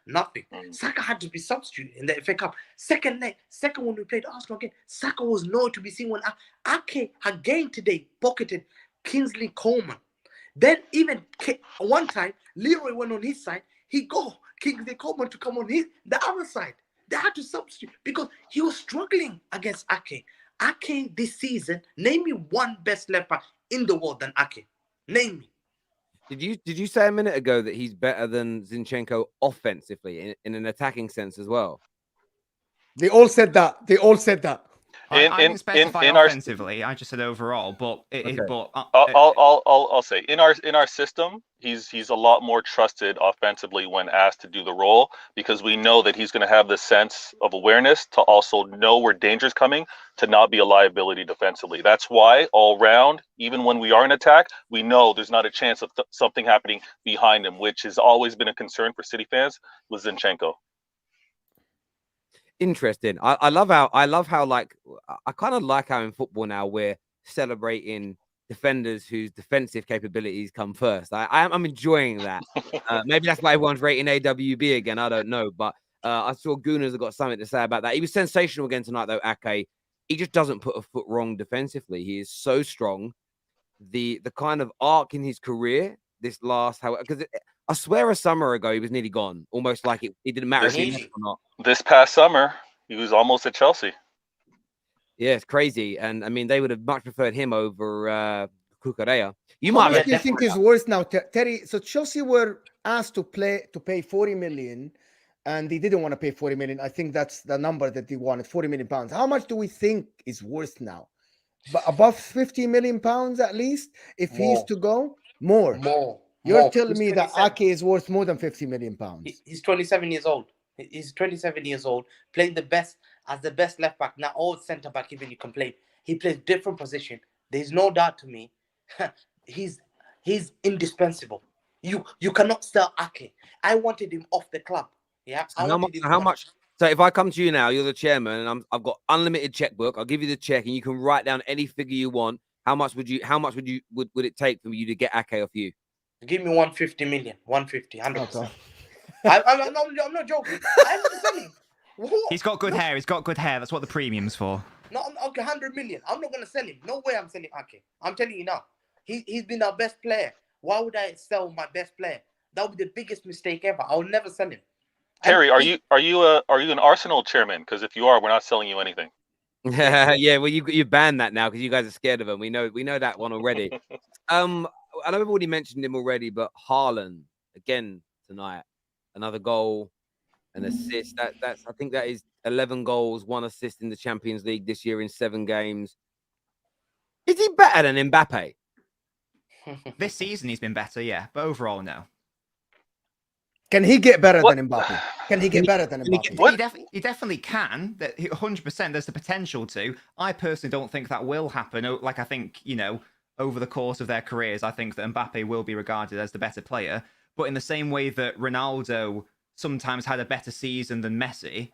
nothing. Saka had to be substituted in the FA Cup. Second when we played Arsenal again, Saka was nowhere to be seen. When Ake again today pocketed Kingsley Coleman. Then even one time, Leroy went on his side. He got Kingsley Coleman to come on the other side. They had to substitute because he was struggling against Ake. Ake this season, name me one best left back in the world than Ake. Name me. Did you say a minute ago that he's better than Zinchenko offensively in an attacking sense as well? They all said that. I didn't specify in our offensively. I just said overall. But I'll say in our system, he's a lot more trusted offensively when asked to do the role, because we know that he's going to have the sense of awareness to also know where danger's coming, to not be a liability defensively. That's why all round, even when we are in attack, we know there's not a chance of something happening behind him, which has always been a concern for City fans with Zinchenko. Interesting. I love how like I kind of like how in football now we're celebrating defenders whose defensive capabilities come first. I'm enjoying that. Maybe that's why everyone's rating AWB again. I don't know, but I saw Gooners have got something to say about that. He was sensational again tonight, though. Ake, he just doesn't put a foot wrong defensively. He is so strong. The kind of arc in his career, this last, because I swear a summer ago he was nearly gone, almost like it didn't matter if he left or not. This past summer, he was almost at Chelsea. Yeah, it's crazy, and I mean they would have much preferred him over Cucurella. How much do you think is worse now, Terry? So Chelsea were asked to pay 40 million, and they didn't want to pay 40 million. I think that's the number that they wanted, 40 million pounds. How much do we think is worse now? But above 50 million pounds at least, if he's to go, more. You're telling me that Ake is worth more than 50 million pounds. He's 27 years old. He's 27 years old, playing the best left back. Now, all centre back, even you can play. He plays different position. There's no doubt to me. He's indispensable. You cannot sell Ake. I wanted him off the club. Yeah. How much? So if I come to you now, you're the chairman, and I've got unlimited checkbook. I'll give you the check, and you can write down any figure you want. How much would it take for you to get Ake off you? Give me 150 million. 150, 100%. I'm not joking. I'm not selling. He's got good hair. He's got good hair. That's what the premium's for. No, okay, 100 million. I'm not gonna sell him. No way I'm selling Ake. I'm telling you now. He's been our best player. Why would I sell my best player? That would be the biggest mistake ever. I will never sell him. Terry, are you an Arsenal chairman? Because if you are, we're not selling you anything. Yeah, well, you banned that now because you guys are scared of him. We know that one already. I know we've already mentioned him already, but Haaland again tonight, another goal, an assist. That's I think that is 11 goals, 1 assist in the Champions League this year in 7 games. Is he better than Mbappe? This season he's been better, yeah, but overall no. Can he get better than Mbappe? Can he get better than Mbappe? He definitely can. That 100%. There's the potential to. I personally don't think that will happen. Like I think over the course of their careers, I think that Mbappe will be regarded as the better player. But in the same way that Ronaldo sometimes had a better season than Messi,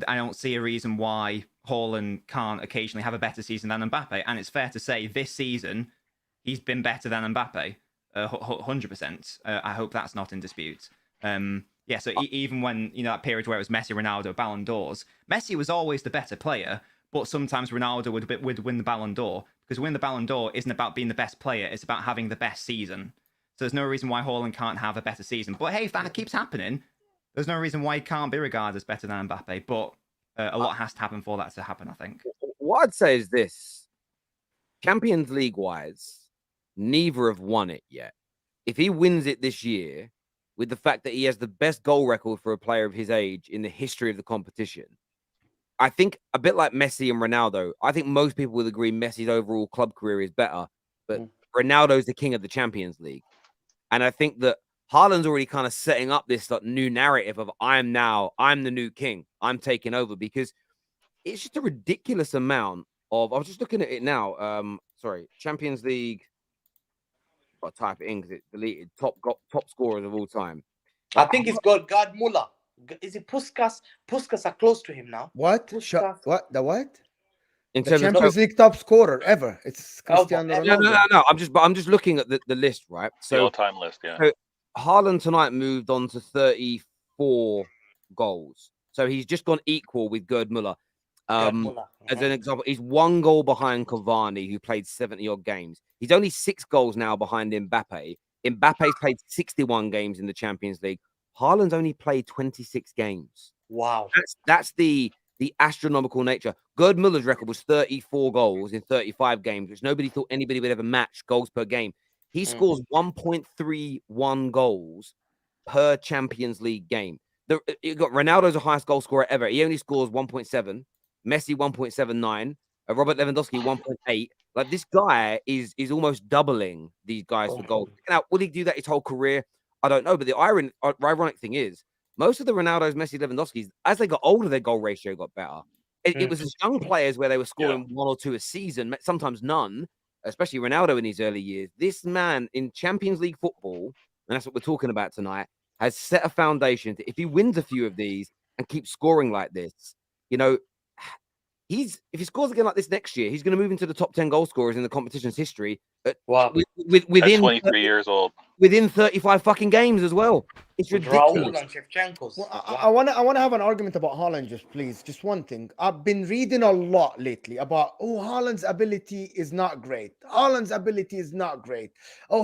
I don't see a reason why Haaland can't occasionally have a better season than Mbappe. And it's fair to say this season he's been better than Mbappe, 100%. I hope that's not in dispute. So even when that period where it was Messi, Ronaldo, Ballon d'Ors, Messi was always the better player, but sometimes Ronaldo would win the Ballon d'Or, because winning the Ballon d'Or isn't about being the best player; it's about having the best season. So there's no reason why Haaland can't have a better season. But hey, if that keeps happening, there's no reason why he can't be regarded as better than Mbappe. But a lot has to happen for that to happen, I think. What I'd say is this: Champions League wise, neither have won it yet. if he wins it this year, with the fact that he has the best goal record for a player of his age in the history of the competition, I think a bit like Messi and Ronaldo, I think most people will agree Messi's overall club career is better, but Ronaldo's the king of the Champions League. And I think that Haaland's already kind of setting up this new narrative of I'm the new king. I'm taking over, because it's just a ridiculous amount of, I was just looking at it now. Champions League. I'll type it in because it's deleted. Top scorers of all time. I think it's got Gerd Muller. Is it Puskas? Puskas are close to him now. What? Puskas. What? The what? In The terms of Champions League top scorer ever. It's Cristiano ever. Ronaldo. no. I'm just looking at the list, right? The So all-time list, yeah. So Haaland tonight moved on to 34 goals. So he's just gone equal with Gerd Muller. As an example, he's 1 goal behind Cavani, who played 70-odd games. He's only 6 goals now behind Mbappe. Mbappe's played 61 games in the Champions League. Haaland's only played 26 games. Wow. That's the astronomical nature. Gerd Muller's record was 34 goals in 35 games, which nobody thought anybody would ever match goals per game. He scores 1.31 goals per Champions League game. You got Ronaldo's the highest goal scorer ever. He only scores 1.7. Messi 1.79. Robert Lewandowski 1.8. Like, this guy is almost doubling these guys for goals. Now, will he do that his whole career? I don't know. But the ironic thing is, most of the Ronaldos, Messi, Lewandowskis, as they got older, their goal ratio got better. It was as young players where they were scoring 1 or 2 a season, sometimes none, especially Ronaldo in his early years. This man in Champions League football, and that's what we're talking about tonight, has set a foundation to, if he wins a few of these and keeps scoring like this, you know, if he scores again like this next year, he's going to move into the top 10 goal scorers in the competition's history. Within 23 years old. Within 35 fucking games as well. It's ridiculous. Well, I want to have an argument about Haaland, just one thing. I've been reading a lot lately about, Haaland's ability is not great. Haaland's ability is not great.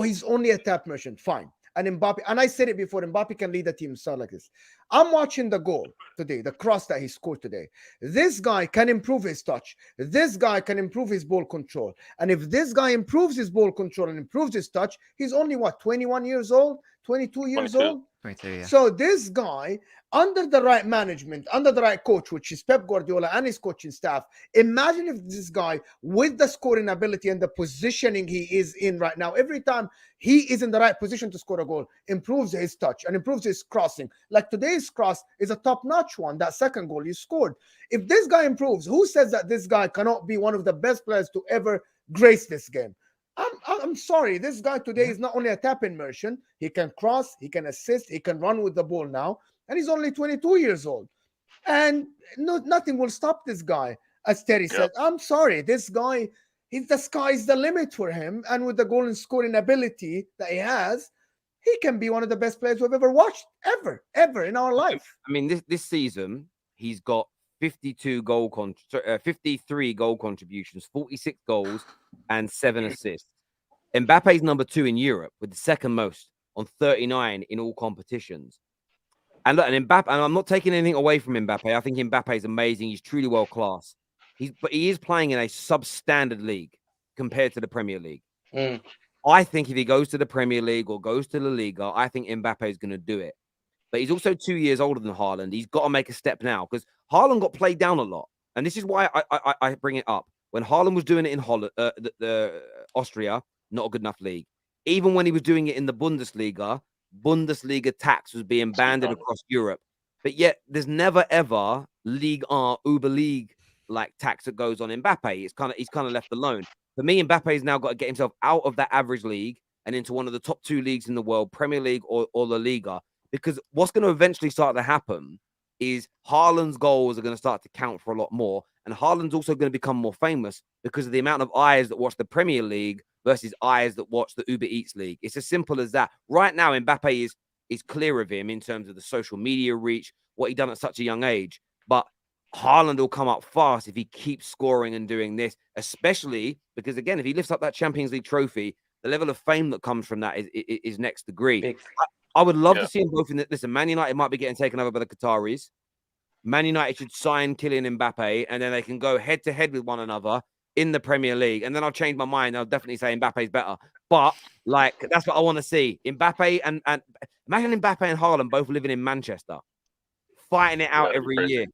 He's only a tap merchant. Fine. And Mbappe, and I said it before, Mbappe can lead the team start like this. I'm watching the goal today, the cross that he scored today. This guy can improve his touch. This guy can improve his ball control. And if this guy improves his ball control and improves his touch, he's only 21 years old, 22 years 22. old. 22, yeah. So this guy, under the right management, under the right coach, which is Pep Guardiola and his coaching staff, imagine if this guy, with the scoring ability and the positioning he is in right now, every time he is in the right position to score a goal, improves his touch and improves his crossing. Like today's cross is a top-notch one, that second goal you scored. If this guy improves, who says that this guy cannot be one of the best players to ever grace this game? I'm sorry. This guy today is not only a tap-in merchant. He can cross, he can assist, he can run with the ball now. And he's only 22 years old. And nothing will stop this guy. As Terry said, I'm sorry. This guy, the sky's the limit for him. And with the goal and scoring ability that he has, he can be one of the best players we've ever watched, ever in our life. I mean, this season, he's got 53 goal contributions, 46 goals, and 7 assists. Mbappe's number 2 in Europe, with the second most on 39 in all competitions. And look, and Mbappe, and I'm not taking anything away from Mbappe. I think Mbappe is amazing. He's truly world class. But he is playing in a substandard league compared to the Premier League. I think if he goes to the Premier League or goes to La Liga, I think Mbappe is going to do it. But he's also 2 years older than Haaland. He's got to make a step now, because Haaland got played down a lot. And this is why I bring it up. When Haaland was doing it in Holland, Austria, not a good enough league. Even when he was doing it in the Bundesliga tax was being banded across Europe. But yet there's never ever Ligue 1, Uber League like tax that goes on Mbappe. He's kind of left alone. For me, Mbappe's now got to get himself out of that average league and into one of the top 2 leagues in the world, Premier League or La Liga. Because what's going to eventually start to happen is Haaland's goals are going to start to count for a lot more. And Haaland's also going to become more famous because of the amount of eyes that watch the Premier League versus eyes that watch the Uber Eats League. It's as simple as that. Right now, Mbappe is clear of him in terms of the social media reach, what he done at such a young age. But Haaland will come up fast if he keeps scoring and doing this, especially because, again, if he lifts up that Champions League trophy, the level of fame that comes from that is next degree. I would love to see them both in this. Listen, Man United might be getting taken over by the Qataris. Man United should sign Kylian Mbappe, and then they can go head-to-head with one another in the Premier League. And then I'll change my mind. I'll definitely say Mbappe's better. But like that's what I want to see. Mbappe and imagine Mbappe and Haaland both living in Manchester, fighting it out That'd be every crazy. year.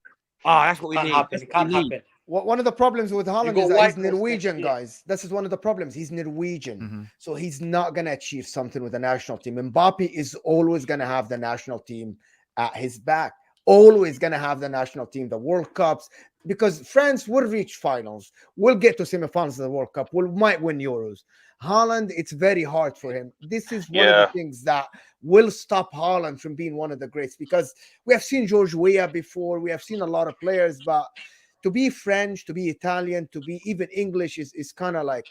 Ah, that's what we Can't need. happen. That's It what we can't need. happen. One of the problems with Haaland got is that White he's House next Norwegian, year. guys. This is one of the problems. He's Norwegian. Mhm. So he's not going to achieve something with the national team. Mbappe is always going to have the national team at his back. Always going to have the national team, the World Cups, because France will reach finals. We'll get to semifinals of the World Cup. We might win Euros. Haaland, it's very hard for him. This is one of the things that will stop Haaland from being one of the greats, because we have seen George Weah before. We have seen a lot of players, but to be French, to be Italian, to be even English is kind of like,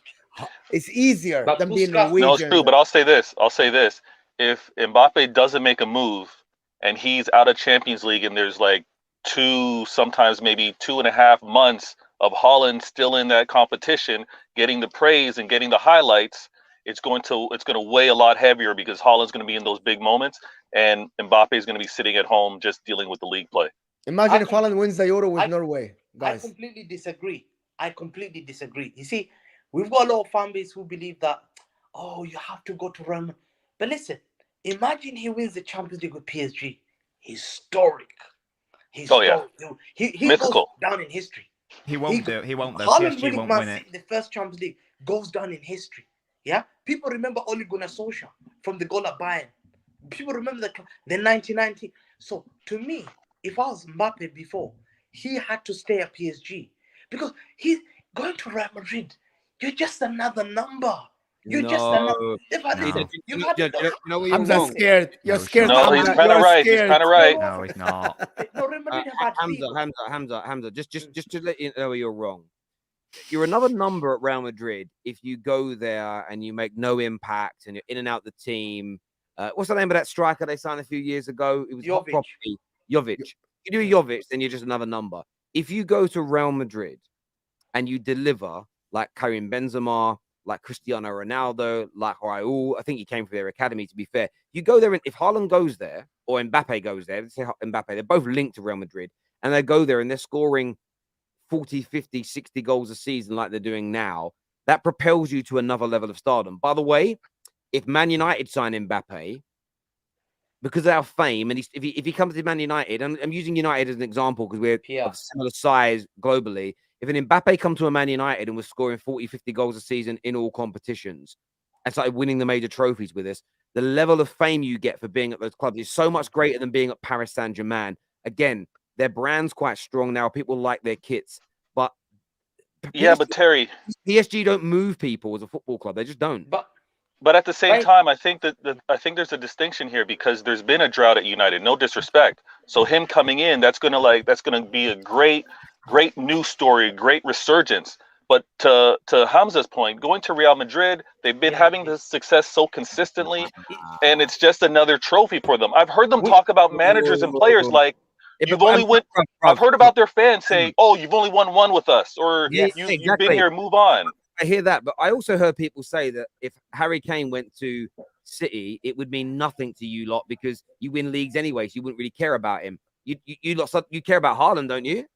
it's easier But than being Puskas- Norwegian. No, it's true, but I'll say this. If Mbappe doesn't make a move and he's out of Champions League and there's like sometimes maybe 2.5 months of Haaland still in that competition, getting the praise and getting the highlights, it's going to weigh a lot heavier because Haaland's going to be in those big moments and Mbappe is going to be sitting at home just dealing with the league play. Imagine I if Haaland wins the Euro with Norway, I guys. completely disagree. You see, we've got a lot of fan base who believe that, oh, you have to go to Rome. But listen, imagine he wins the Champions League with PSG. Historic. Oh, yeah. He goes Mythical. down in history. He won't though. Haaland PSG winning won't Man win it. City, the first Champions League, goes down in history. Yeah? People remember Ole Gunnar Solskjaer from the goal at Bayern. People remember the 1990. So, to me, if I was Mbappe before, he had to stay at PSG. Because he's going to Real Madrid. You're just another number. You're just another. You know what you're Hamza wrong. scared. You're No, scared. No, Hamza. he's kind of You're right. He's scared. kind of right. No, he's not. No, Real Madrid have had fever. Hamza, just to let you know you're wrong. You're another number at Real Madrid if you go there and you make no impact and you're in and out the team. What's the name of that striker they signed a few years ago? It was hot Jovic. property. Jovic. You do Jovic, then you're just another number. If you go to Real Madrid and you deliver like Karim Benzema, like Cristiano Ronaldo, like Raul, I think he came from their academy, to be fair. You go there, and if Haaland goes there or Mbappe goes there, let's say Mbappe, they're both linked to Real Madrid, and they go there and they're scoring 40, 50, 60 goals a season like they're doing now, that propels you to another level of stardom. By the way, if Man United sign Mbappe, because of our fame, and if he comes to Man United, and I'm using United as an example because we're of similar size globally, if an Mbappe come to a Man United and was scoring 40, 50 goals a season in all competitions and started winning the major trophies with us, the level of fame you get for being at those clubs is so much greater than being at Paris Saint-Germain. Again, their brand's quite strong now. People like their kits. But but Terry, PSG don't move people as a football club. They just don't. But at the same time, I think there's a distinction here because there's been a drought at United. No disrespect. So him coming in, that's gonna be a great news story, great resurgence. But to Hamza's point, going to Real Madrid, they've been having this success so consistently, and it's just another trophy for them. I've heard them talk about managers and players like you've only won. I've heard about their fans say, "Oh, you've only won one with us," or "You've been here, move on." I hear that, but I also heard people say that if Harry Kane went to City, it would mean nothing to you lot because you win leagues anyway, so you wouldn't really care about him. You care about Haaland, don't you?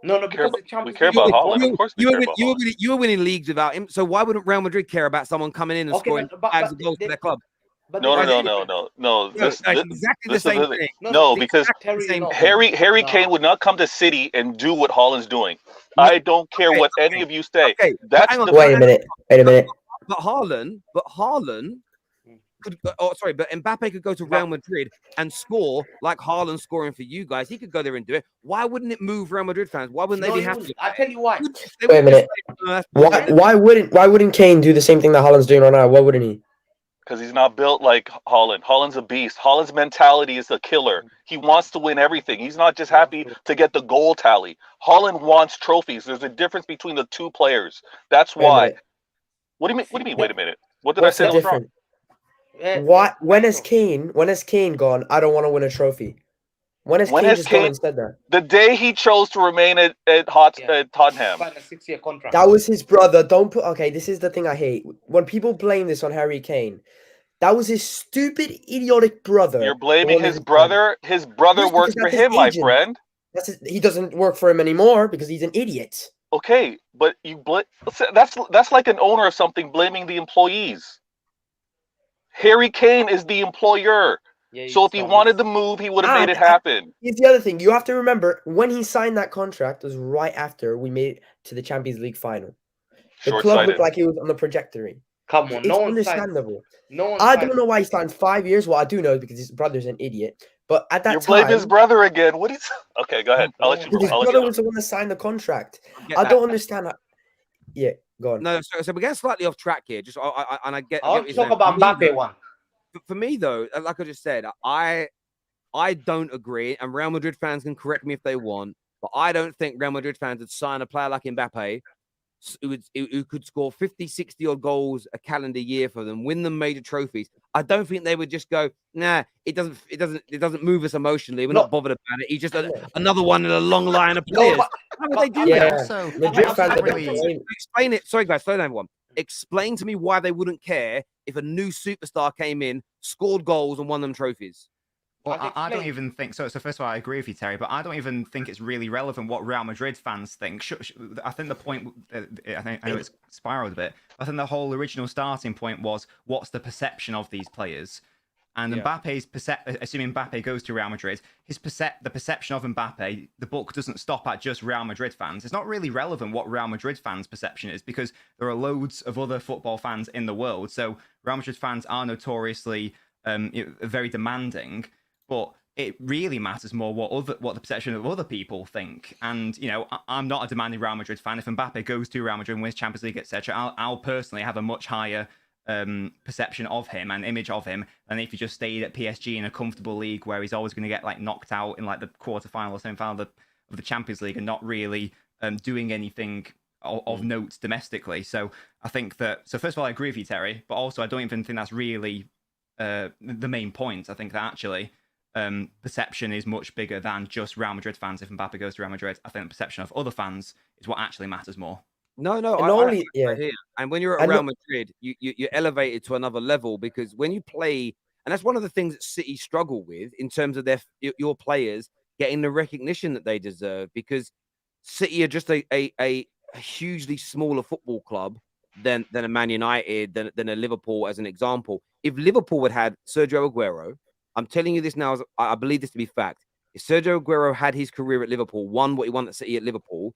No, because we care about Haaland. Of course, we care about Haaland. You were winning leagues without him, so why wouldn't Real Madrid care about someone coming in and scoring bags of goals for their club? No. This exactly the same thing. No, because Harry Kane would not come to City and do what Haaland's doing. I don't care what any of you say. Wait a minute. But Haaland could. But Mbappe could go to Real Madrid and score like Haaland scoring for you guys. He could go there and do it. Why wouldn't it move Real Madrid fans? Why wouldn't they be happy? I tell you why. Wait a minute. Why wouldn't Kane do the same thing that Haaland's doing right now? Why wouldn't he? Because he's not built like Haaland. Haaland's a beast. Haaland's mentality is a killer. He wants to win everything. He's not just happy to get the goal tally. Haaland wants trophies. There's a difference between the two players. That's why. What do you mean? What do you mean? Wait a minute. What did I say that was wrong? When has Kane gone, I don't want to win a trophy? When has Kane just gone and said that? The day he chose to remain at Tottenham. Signed a 6-year contract. That was his brother. Okay, this is the thing I hate. When people blame this on Harry Kane, that was his stupid, idiotic brother. You're blaming his brother? His brother works for him, my friend. He doesn't work for him anymore because he's an idiot. Okay, but that's like an owner of something blaming the employees. Harry Kane is the employer. Yeah, So if he wanted to move, he would have made it happen. Here's the other thing. You have to remember, when he signed that contract was right after we made it to the Champions League final. The club Short-sighted. looked like he was on the trajectory. Come on, It's no one understandable. No one I don't know why he signed 5 years. Well, I do know because his brother's an idiot. But at that You're time, blaming his brother again. What is? Okay, go ahead. I'll let you. his I'll let brother you was the one that signed the contract. Get I that. don't understand. Yeah, go on. No, so we're getting slightly off track here. Just I get. I want to talk about Mbappe one. For me though, like I just said, I don't agree, and Real Madrid fans can correct me if they want, but I don't think Real Madrid fans would sign a player like Mbappe who could score 50, 60 odd goals a calendar year for them, win them major trophies. I don't think they would just go, nah, it doesn't move us emotionally. We're not bothered about it. He's just another one in a long line of players. How would they do that? Also, Madrid fans are really- Explain it. Sorry, guys, slow down, everyone. Explain to me why they wouldn't care if a new superstar came in, scored goals, and won them trophies. Well, I don't even think so. So first of all, I agree with you, Terry, but I don't even think it's really relevant what Real Madrid fans think. I think the point, I know it's spiraled a bit. I think the whole original starting point was what's the perception of these players, and Mbappe's assuming Mbappe goes to Real Madrid, the perception of Mbappe, the book doesn't stop at just Real Madrid fans. It's not really relevant what Real Madrid fans' perception is because there are loads of other football fans in the world. So Real Madrid fans are notoriously very demanding. But it really matters more what the perception of other people think. And, I'm not a demanding Real Madrid fan. If Mbappe goes to Real Madrid and wins Champions League, etc., I'll personally have a much higher perception of him and image of him than if he just stayed at PSG in a comfortable league where he's always going to get knocked out in the quarterfinal or semi-final of the Champions League and not really doing anything of note domestically. So I think that... So first of all, I agree with you, Terry, but also I don't even think that's really the main point. I think that actually... perception is much bigger than just Real Madrid fans. If Mbappe goes to Real Madrid, I think the perception of other fans is what actually matters more. No, and when you're at Real Madrid, you're elevated to another level because when you play, and that's one of the things that City struggle with in terms of your players getting the recognition that they deserve, because City are just a hugely smaller football club than a Man United, than a Liverpool, as an example. If Liverpool had Sergio Aguero, I'm telling you this now, I believe this to be fact. If Sergio Aguero had his career at Liverpool, won what he won at City at Liverpool,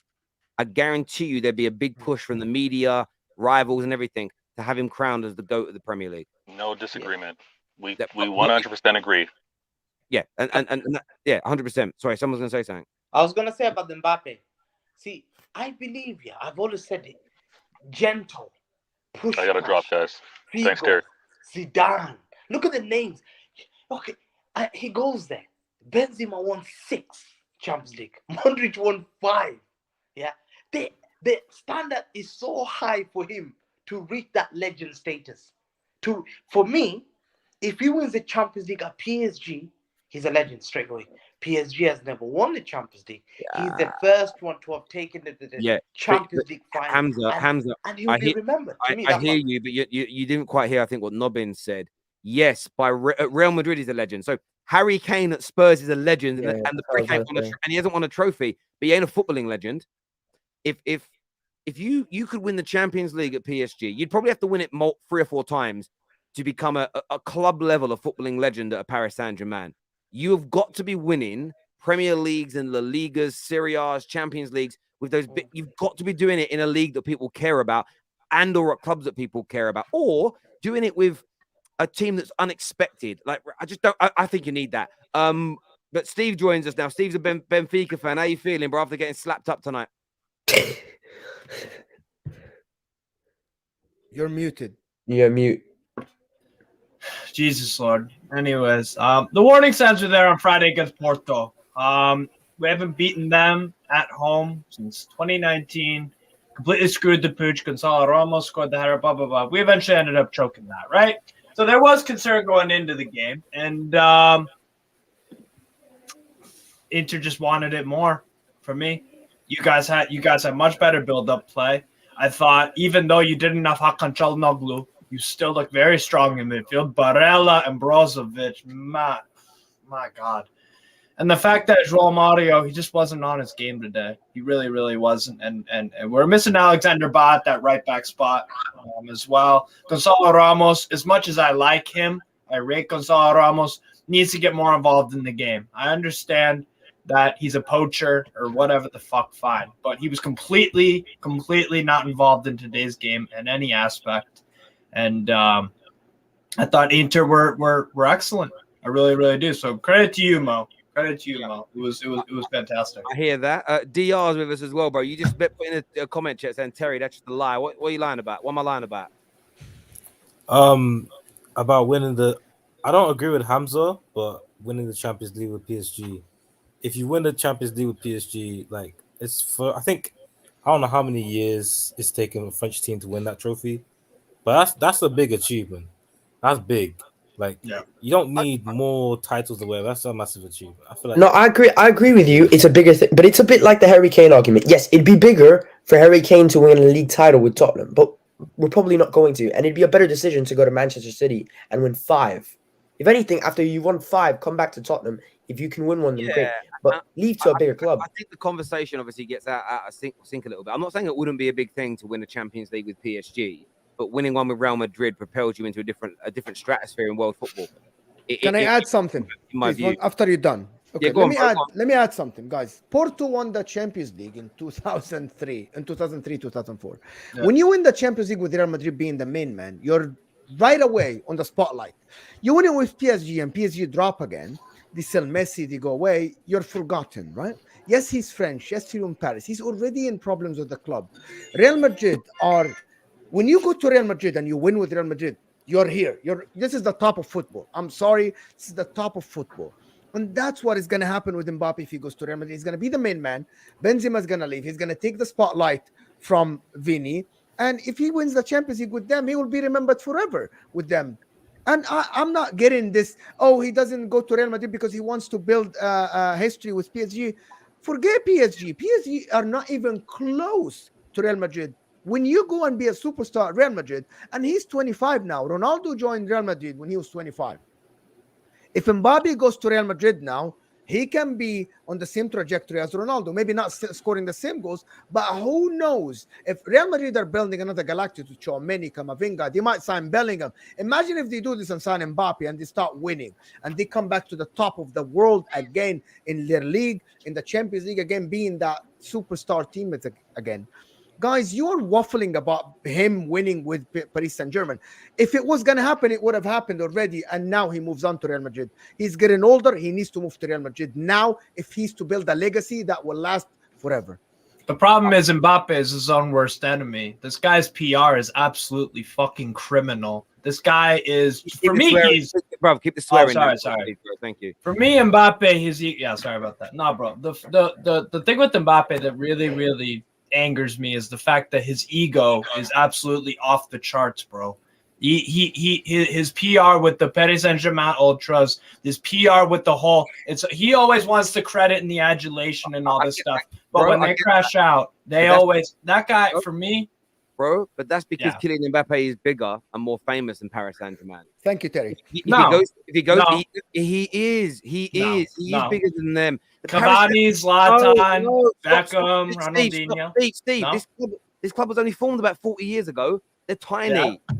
I guarantee you there'd be a big push from the media, rivals, and everything to have him crowned as the GOAT of the Premier League. No disagreement. We 100% agree. Yeah, and yeah, 100%. Sorry, someone's gonna say something. I was gonna say about Mbappe. See, I believe I've always said it. Gentle, push. I gotta drop, guys. Figo, Thanks, Terry. Zidane. Look at the names. Okay, he goes there. Benzema won 6 Champions League. Modric won 5. Yeah, the standard is so high for him to reach that legend status. For me, if he wins the Champions League at PSG, he's a legend straight away. PSG has never won the Champions League. Yeah. He's the first one to have taken the Champions League final. Hamza, and he will be remembered. I hear you, but you didn't quite hear, I think, what Nobbin said. Yes, Real Madrid is a legend. So Harry Kane at Spurs is a legend, and he hasn't won a trophy, but he ain't a footballing legend. If you could win the Champions League at PSG, you'd probably have to win it 3 or 4 times to become a club level of footballing legend at a Paris Saint-Germain. You have got to be winning Premier Leagues and La Ligas, Serie A's, Champions Leagues with those. You've got to be doing it in a league that people care about, and or at clubs that people care about, or doing it with a team that's unexpected. I think you need that. But Steve joins us now. Steve's a Benfica fan. How you feeling, bro, after getting slapped up tonight? You're muted. You're mute. Jesus Lord. Anyways, the warning signs were there on Friday against Porto. We haven't beaten them at home since 2019. Completely screwed the pooch. Gonzalo Ramos scored the header, blah, blah, blah. We eventually ended up choking that, right? So there was concern going into the game. And Inter just wanted it more for me. You guys had much better build-up play. I thought even though you didn't have Hakan Çalhanoğlu, you still look very strong in midfield. Barella and Brozovic, my God. And the fact that João Mario, he just wasn't on his game today. He really, really wasn't. And we're missing Alexander Ba at that right back spot as well. Gonzalo Ramos, as much as I like him, I rate Gonzalo Ramos, needs to get more involved in the game. I understand that he's a poacher or whatever the fuck, fine. But he was completely not involved in today's game in any aspect. And I thought Inter were excellent. I really, really do. So credit to you, Mo. Credit to you, Mo. It was fantastic. I hear that. DR's with us as well, bro. You just put in a comment chat saying, Terry, that's just a lie. What are you lying about? What am I lying about? About winning the... I don't agree with Hamza, but winning the Champions League with PSG. If you win the Champions League with PSG, like, it's for... I think... I don't know how many years it's taken a French team to win that trophy, but that's a big achievement. That's big. Like, you don't need more titles to wear. That's a massive achievement. I feel like No, I agree with you. It's a bigger thing, but it's a bit like the Harry Kane argument. Yes, it'd be bigger for Harry Kane to win a league title with Tottenham, but we're probably not going to. And it'd be a better decision to go to Manchester City and win 5. If anything, after you won 5, come back to Tottenham. If you can win one, then great. But leave to a bigger club. I think the conversation obviously gets out of sync a little bit. I'm not saying it wouldn't be a big thing to win a Champions League with PSG, but winning one with Real Madrid propels you into a different stratosphere in world football. Can I add something? In my view. After you're done. Okay, Yeah, let me add something, guys. Porto won the Champions League in 2003-2004. Yeah. When you win the Champions League with Real Madrid being the main man, you're right away on the spotlight. You win it with PSG and PSG drop again. They sell Messi, they go away. You're forgotten, right? Yes, he's French. Yes, he's in Paris. He's already in problems with the club. Real Madrid are... When you go to Real Madrid and you win with Real Madrid, you're here. This is the top of football. I'm sorry. This is the top of football. And that's what is going to happen with Mbappe if he goes to Real Madrid. He's going to be the main man. Benzema's going to leave. He's going to take the spotlight from Vini. And if he wins the Champions League with them, he will be remembered forever with them. And I'm not getting this, he doesn't go to Real Madrid because he wants to build history with PSG. Forget PSG. PSG are not even close to Real Madrid. When you go and be a superstar at Real Madrid, and he's 25 now, Ronaldo joined Real Madrid when he was 25. If Mbappe goes to Real Madrid now, he can be on the same trajectory as Ronaldo. Maybe not scoring the same goals, but who knows? If Real Madrid are building another Galactic to Tchouameni, Camavinga, they might sign Bellingham. Imagine if they do this and sign Mbappe and they start winning and they come back to the top of the world again in their league, in the Champions League again, being that superstar team again. Guys, you're waffling about him winning with Paris Saint-Germain. If it was going to happen, it would have happened already, and now he moves on to Real Madrid. He's getting older. He needs to move to Real Madrid now if he's to build a legacy that will last forever. The problem is Mbappe is his own worst enemy. This guy's PR is absolutely fucking criminal. This guy is, for me, he's... Bro, keep the swearing. Sorry. Bro. Thank you. For me, Mbappe, sorry about that. No, bro. The thing with Mbappe that really, really angers me is the fact that his ego is absolutely off the charts, bro. His PR with the Paris Saint-Germain ultras, this PR with the whole, he always wants the credit and the adulation and all this stuff. But when they crash out, that guy, for me, bro, but that's because Kylian Mbappe is bigger and more famous than Paris Saint-Germain. Thank you, Terry. He is. He's bigger than them. Cavani, Zlatan, Beckham, Ronaldinho. Steve, this club was only formed about 40 years ago. They're tiny. Yeah.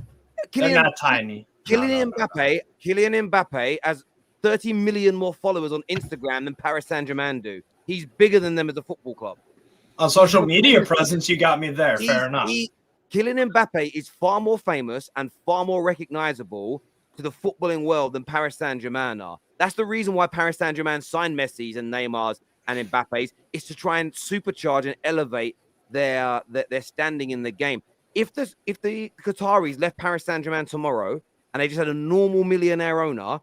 They're not tiny. Kylian Mbappe has 30 million more followers on Instagram than Paris Saint-Germain do. He's bigger than them as a football club. On social media presence, you got me there. Fair enough. Kylian Mbappe is far more famous and far more recognizable to the footballing world than Paris Saint-Germain are. That's the reason why Paris Saint-Germain signed Messi's and Neymar's and Mbappe's, is to try and supercharge and elevate their standing in the game. If the Qataris left Paris Saint-Germain tomorrow and they just had a normal millionaire owner,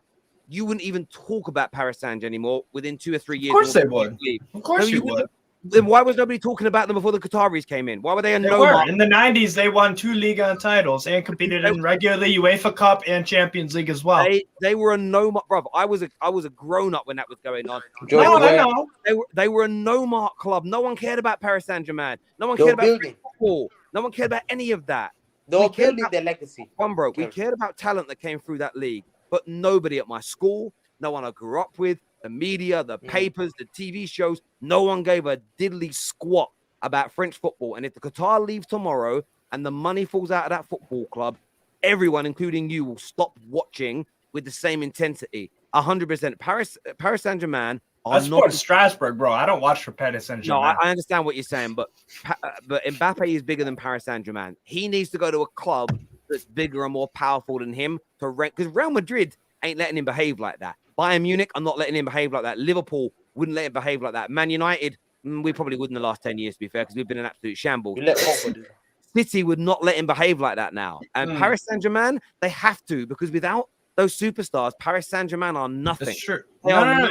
you wouldn't even talk about Paris Saint-Germain anymore within 2 or 3 years. Of course they would. Of course you would. Then why was nobody talking about them before the Qataris came in? Why were they a no-mark? In the 90s, they won 2 Liga titles and competed in regularly UEFA Cup and Champions League as well. They were a no-mark, bro. I was a grown-up when that was going on. I know. They were a no-mark club. No one cared about Paris Saint-Germain. No one cared about football. No one cared about any of that. They're building their legacy. We cared about talent that came through that league, but nobody at my school, no one I grew up with, the media, the papers, the TV shows. No one gave a diddly squat about French football. And if the Qatar leaves tomorrow and the money falls out of that football club, everyone, including you, will stop watching with the same intensity. 100%. Paris Saint-Germain I support Strasbourg, bro. I don't watch for Paris Saint-Germain. No, I understand what you're saying, but Mbappe is bigger than Paris Saint-Germain. He needs to go to a club that's bigger and more powerful than him to rank, because Real Madrid ain't letting him behave like that. Bayern Munich, I'm not letting him behave like that. Liverpool wouldn't let him behave like that. Man United, we probably wouldn't in the last 10 years, to be fair, because we've been an absolute shambles. City would not let him behave like that now. And Paris Saint-Germain, they have to, because without those superstars, Paris Saint-Germain are nothing. It's true. No.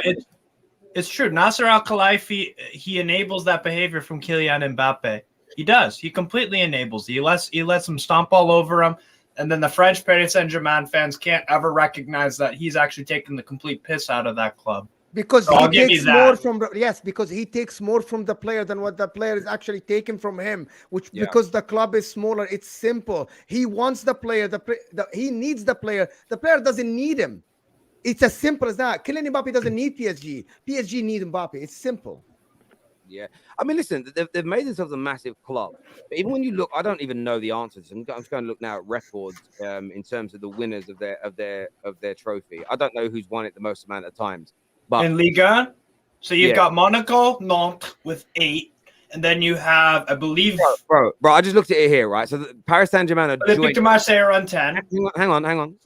It's true. Nasser Al-Khelaifi, he enables that behavior from Kylian Mbappe. He does. He completely enables. He lets him stomp all over him. And then the French Paris Saint-Germain fans can't ever recognize that he's actually taking the complete piss out of that club. Because he takes more from because he takes more from the player than what the player is actually taking from him. Because the club is smaller, it's simple. He wants the player. He needs the player. The player doesn't need him. It's as simple as that. Kylian Mbappe doesn't need PSG. PSG need Mbappe. It's simple. Yeah, I mean, listen, they've made themselves a massive club. But even when you look, I don't even know the answers. I'm just going to look now at records in terms of the winners of their trophy. I don't know who's won it the most amount of times. But in Liga, so you've got Monaco, Nantes with 8, and then you have, I believe, bro. I just looked at it here, right? So Paris Saint-Germain are joint. Marseille are on 10. Hang on.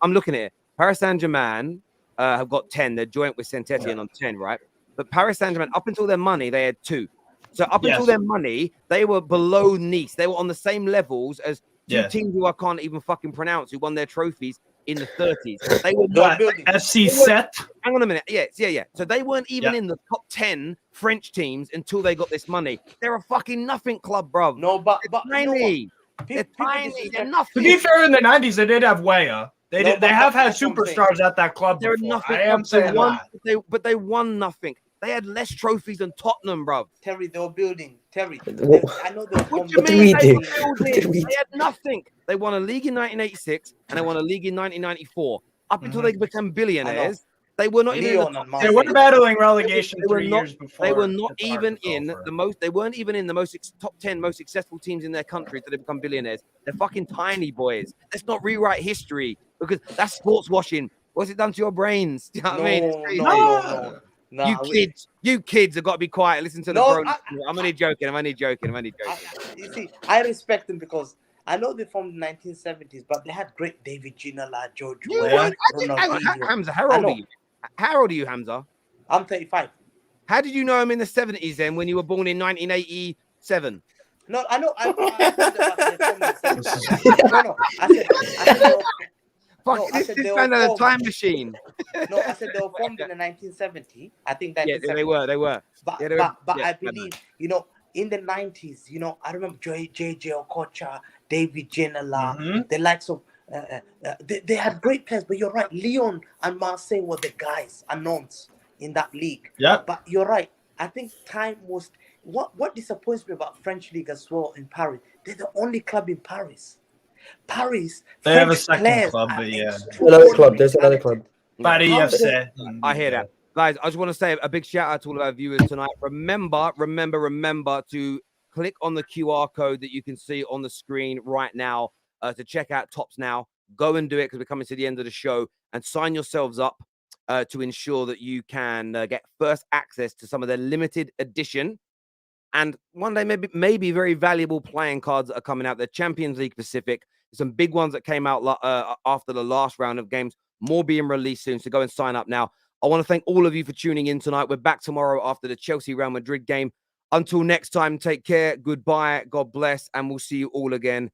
I'm looking at it. Paris Saint-Germain have got 10. They're joint with Saint-Etienne on 10, right? But Paris Saint-Germain, up until their money, they had 2. So up until their money, they were below Nice. They were on the same levels as two teams who I can't even fucking pronounce, who won their trophies in the 30s. They were not FC Set. Hang on a minute. Yeah. So they weren't even in the top 10 French teams until they got this money. They're a fucking nothing club, bro. No, but tiny. They're tiny. They're nothing. To be fair, in the 90s, they did have Weah. They have had superstars at that club. They're before. nothing. I am saying that. But they won nothing. They had less trophies than Tottenham, bro. Terry, they were building. Terry, I know they were What do you mean? They had nothing. They won a league in 1986 and they won a league in 1994. Up until they became billionaires, they were not even. They were battling relegation 3 years before. They were not even in the most. They weren't even in the top 10 most successful teams in their country until they become billionaires. They're fucking tiny boys. Let's not rewrite history because that's sports washing. What's it done to your brains? Do you know what I mean? No. You kids have got to be quiet. Listen to the grown. I'm only joking. You see, I respect them because I know they're from the 1970s, but they had great David Ginola, George Weah, Hamza, how old are you? How old are you, Hamza? I'm 35. How did you know him in the 70s then when you were born in 1987? No, I know. I said this man had a time machine. No, I said they were formed in the 1970s. I think that. Yeah, they were. But I believe, in the 90s, I remember J.J. Okocha, David Ginola, the likes of. They had great players, but you're right. Lyon and Marseille were the guys, unknowns in that league. Yeah. But you're right. I think time was. What disappoints me about French league as well in Paris? They're the only club in Paris. They have a second club, but another club. There's another club. Paris FC. I hear that, guys. I just want to say a big shout out to all of our viewers tonight. Remember to click on the QR code that you can see on the screen right now to check out Tops Now. Go and do it because we're coming to the end of the show, and sign yourselves up to ensure that you can get first access to some of their limited edition and one day maybe very valuable playing cards that are coming out. The Champions League Pacific, some big ones that came out after the last round of games, more being released soon. So go and sign up now. I want to thank all of you for tuning in tonight. We're back tomorrow after the Chelsea-Real Madrid game. Until next time, take care. Goodbye. God bless. And we'll see you all again